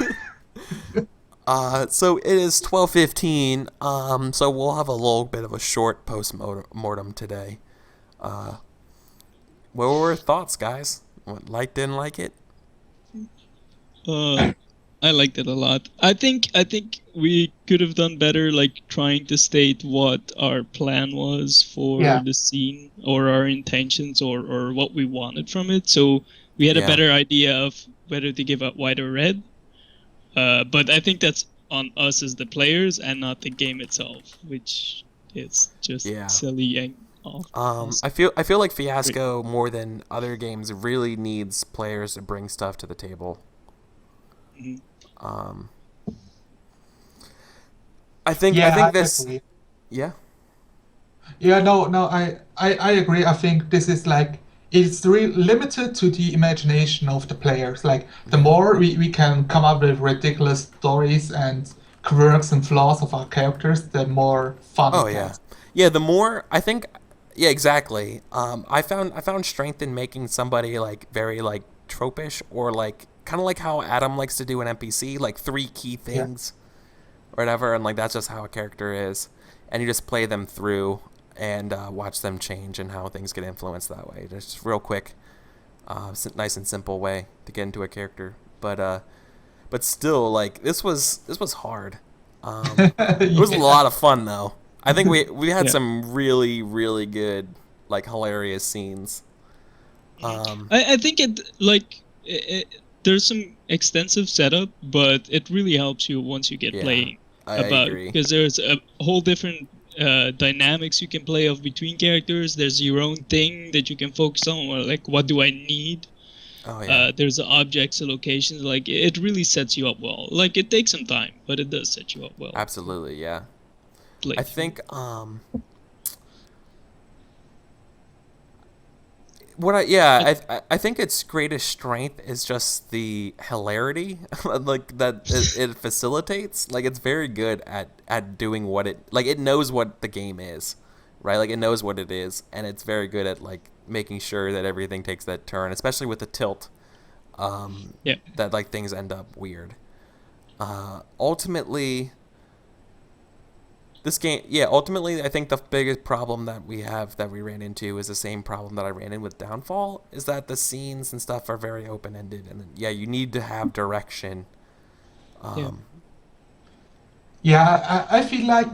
So it is 12:15. So we'll have a little bit of a short post-mortem today. What were your thoughts, guys? What, like, didn't like it? Uh, I liked it a lot. I think we could have done better, like trying to state what our plan was for Yeah. the scene, or our intentions, or what we wanted from it. So we had a Yeah. better idea of whether to give up white or red. But I think that's on us as the players and not the game itself, which is just Yeah. silly and awful. I feel like Fiasco more than other games really needs players to bring stuff to the table. Mhm. I think Yeah, I this. agree. Yeah. Yeah, no, I agree. I think this is like it's really limited to the imagination of the players. Like the more we can come up with ridiculous stories and quirks and flaws of our characters, the more fun Oh it yeah, gets. yeah. The more I think, yeah, exactly. I found strength in making somebody like very like tropish or like kind of like how Adam likes to do an NPC, like 3 key Yeah. things or whatever, and like that's just how a character is, and you just play them through and watch them change and how things get influenced that way. Just real quick, nice and simple way to get into a character, but still like this was hard. It was a Yeah. lot of fun though. I think we had Yeah. some really good like hilarious scenes. I think there's some extensive setup, but it really helps you once you get Yeah, playing I about, agree. because there's a whole different dynamics you can play of between characters. There's your own thing that you can focus on, or like what do I need. Oh yeah, There's the objects and locations. Like it really sets you up well. Like it takes some time, but it does set you up well. absolutely, yeah. Play I through. think what I yeah I think its greatest strength is just the hilarity like that it facilitates. Like it's very good at doing what it knows what the game is, right? Like it knows what it is, and it's very good at like making sure that everything takes that turn, especially with the tilt. Yeah. That like things end up weird. Ultimately, this game, yeah, ultimately, I think the biggest problem that we ran into is the same problem that I ran in with Downfall, is that the scenes and stuff are very open-ended, and yeah, you need to have direction. Yeah. Yeah, I feel like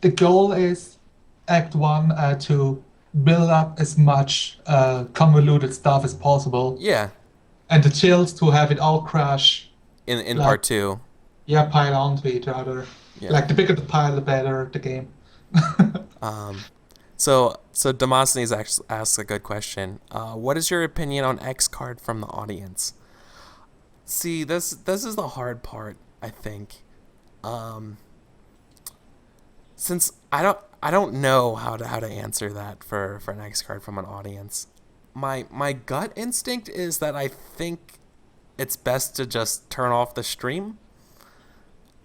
the goal is Act 1 to build up as much convoluted stuff as possible, Yeah, and the chills to have it all crash, in like, part 2. yeah, pile onto each other. Yeah. Like the bigger the pile, the better the game. So Demosthenes asks a good question. What is your opinion on X card from the audience? See, this is the hard part, I think. Since I don't know how to answer that for an X card from an audience. My gut instinct is that I think it's best to just turn off the stream.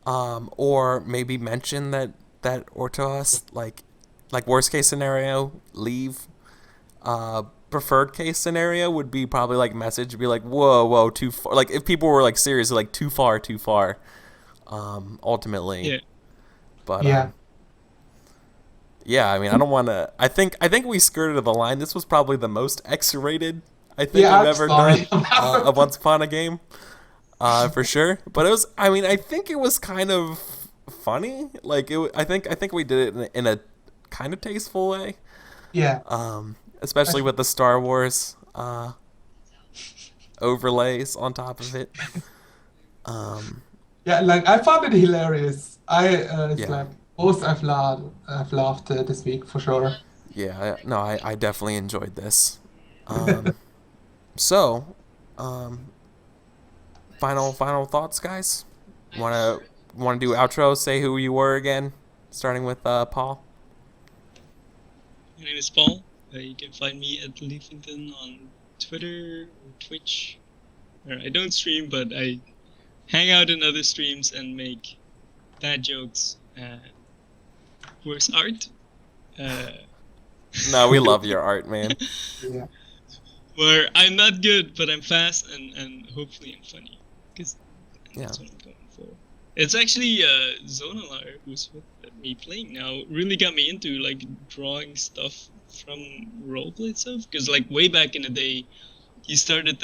Or maybe mention that or to us, like worst case scenario, leave. Preferred case scenario would be probably like message, be like, whoa, too far. Like if people were like seriously like too far. Ultimately. Yeah. But Yeah. yeah, I mean, I don't want to. I think we skirted the line. This was probably the most X-rated I think Yeah, I've I'm ever sorry done about a Once Upon a Game, for sure. But it was, I mean, I think it was kind of funny. Like, I think we did it in a kind of tasteful way. Yeah. Especially with the Star Wars overlays on top of it. Yeah, like I found it hilarious. It's Yeah. like both I've laughed this week for sure. Yeah, no, I definitely enjoyed this. So, um, final thoughts, guys. Want to do outro? Say who you were again, starting with Paul. My name is Paul. You can find me at Leafington on Twitter or Twitch. I don't stream, but I hang out in other streams and make bad jokes. Where's art? No, we love your art, man. Yeah. Where I'm not good, but I'm fast and hopefully I'm funny. Because that's what I'm going for. It's actually Zonalar, who's with me playing now, really got me into like drawing stuff from roleplay stuff. Because like way back in the day, he started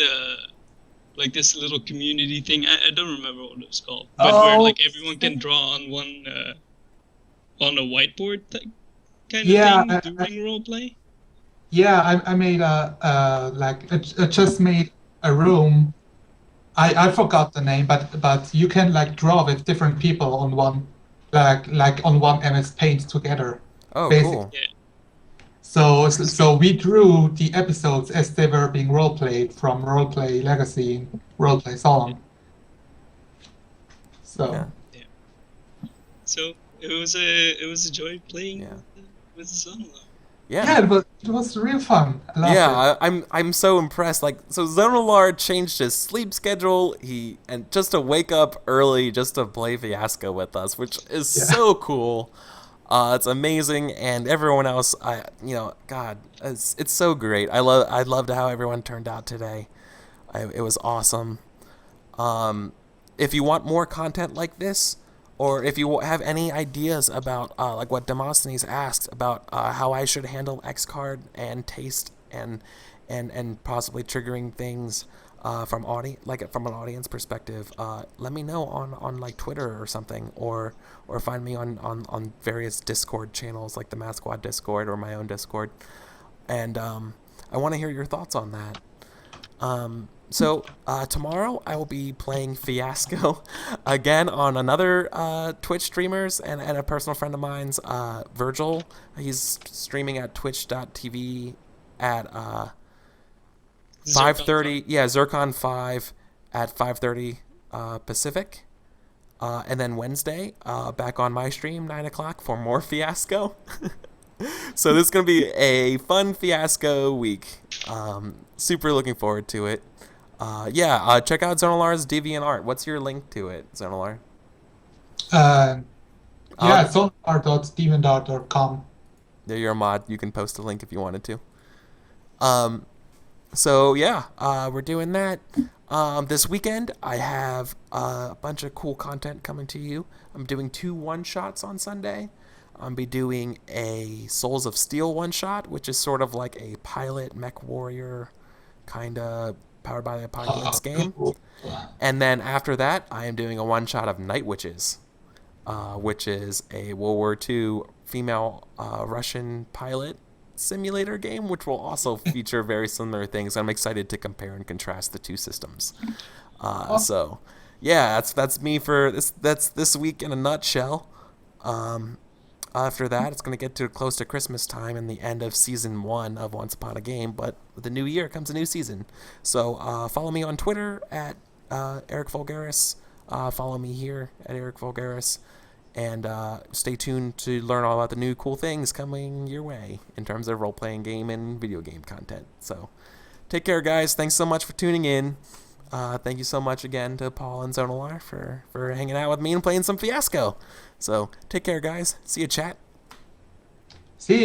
like this little community thing. I don't remember what it was called, but where like everyone can draw on one on a whiteboard kind of thing during roleplay. Yeah, I made I just made a room. I forgot the name, but you can like draw with different people on one like on one MS Paint together. Oh, basically. cool. Yeah. So we drew the episodes as they were being roleplayed from Roleplay Legacy and Roleplay Song. So Yeah. So it was a joy playing with Zonala. yeah, it was real fun. I loved it. I'm so impressed. Like, so Zonalar changed his sleep schedule. And just to wake up early just to play Fiasco with us, which is so cool. It's amazing, and everyone else, God, it's so great. I loved how everyone turned out today. It was awesome. If you want more content like this, or if you have any ideas about like what Demosthenes asked about how I should handle X card and taste and possibly triggering things from an audience perspective, let me know on like Twitter or something, or find me on various Discord channels like the Math Squad Discord or my own Discord, and I want to hear your thoughts on that. So tomorrow I will be playing Fiasco again on another Twitch streamers and a personal friend of mine's, Virgil. He's streaming at twitch.tv at 5:30. Yeah, Zircon 5 at 5:30 Pacific. And then Wednesday, back on my stream, 9 o'clock for more Fiasco. So this is going to be a fun Fiasco week. Super looking forward to it. Check out Zonalar's DeviantArt. What's your link to it, Zonalar? Zonalar.deviantart.com. There, you're a mod. You can post a link if you wanted to. We're doing that. This weekend, I have a bunch of cool content coming to you. I'm doing 2 one-shots on Sunday. I'll be doing a Souls of Steel one-shot, which is sort of like a pilot mech warrior kind of powered by the apocalypse game. And then after that, I am doing a one-shot of Night Witches, which is a World War II female Russian pilot simulator game, which will also feature very similar things. I'm excited to compare and contrast the two systems. That's me for this. That's this week in a nutshell. After that, it's going to get to close to Christmas time and the end of season 1 of Once Upon a Game. But with the new year comes a new season. So follow me on Twitter at EricVulgaris. Follow me here at EricVulgaris. And stay tuned to learn all about the new cool things coming your way in terms of role-playing game and video game content. So take care, guys. Thanks so much for tuning in. Thank you so much again to Paul and Zonalar for hanging out with me and playing some Fiasco. So take care, guys. See you, chat. See you.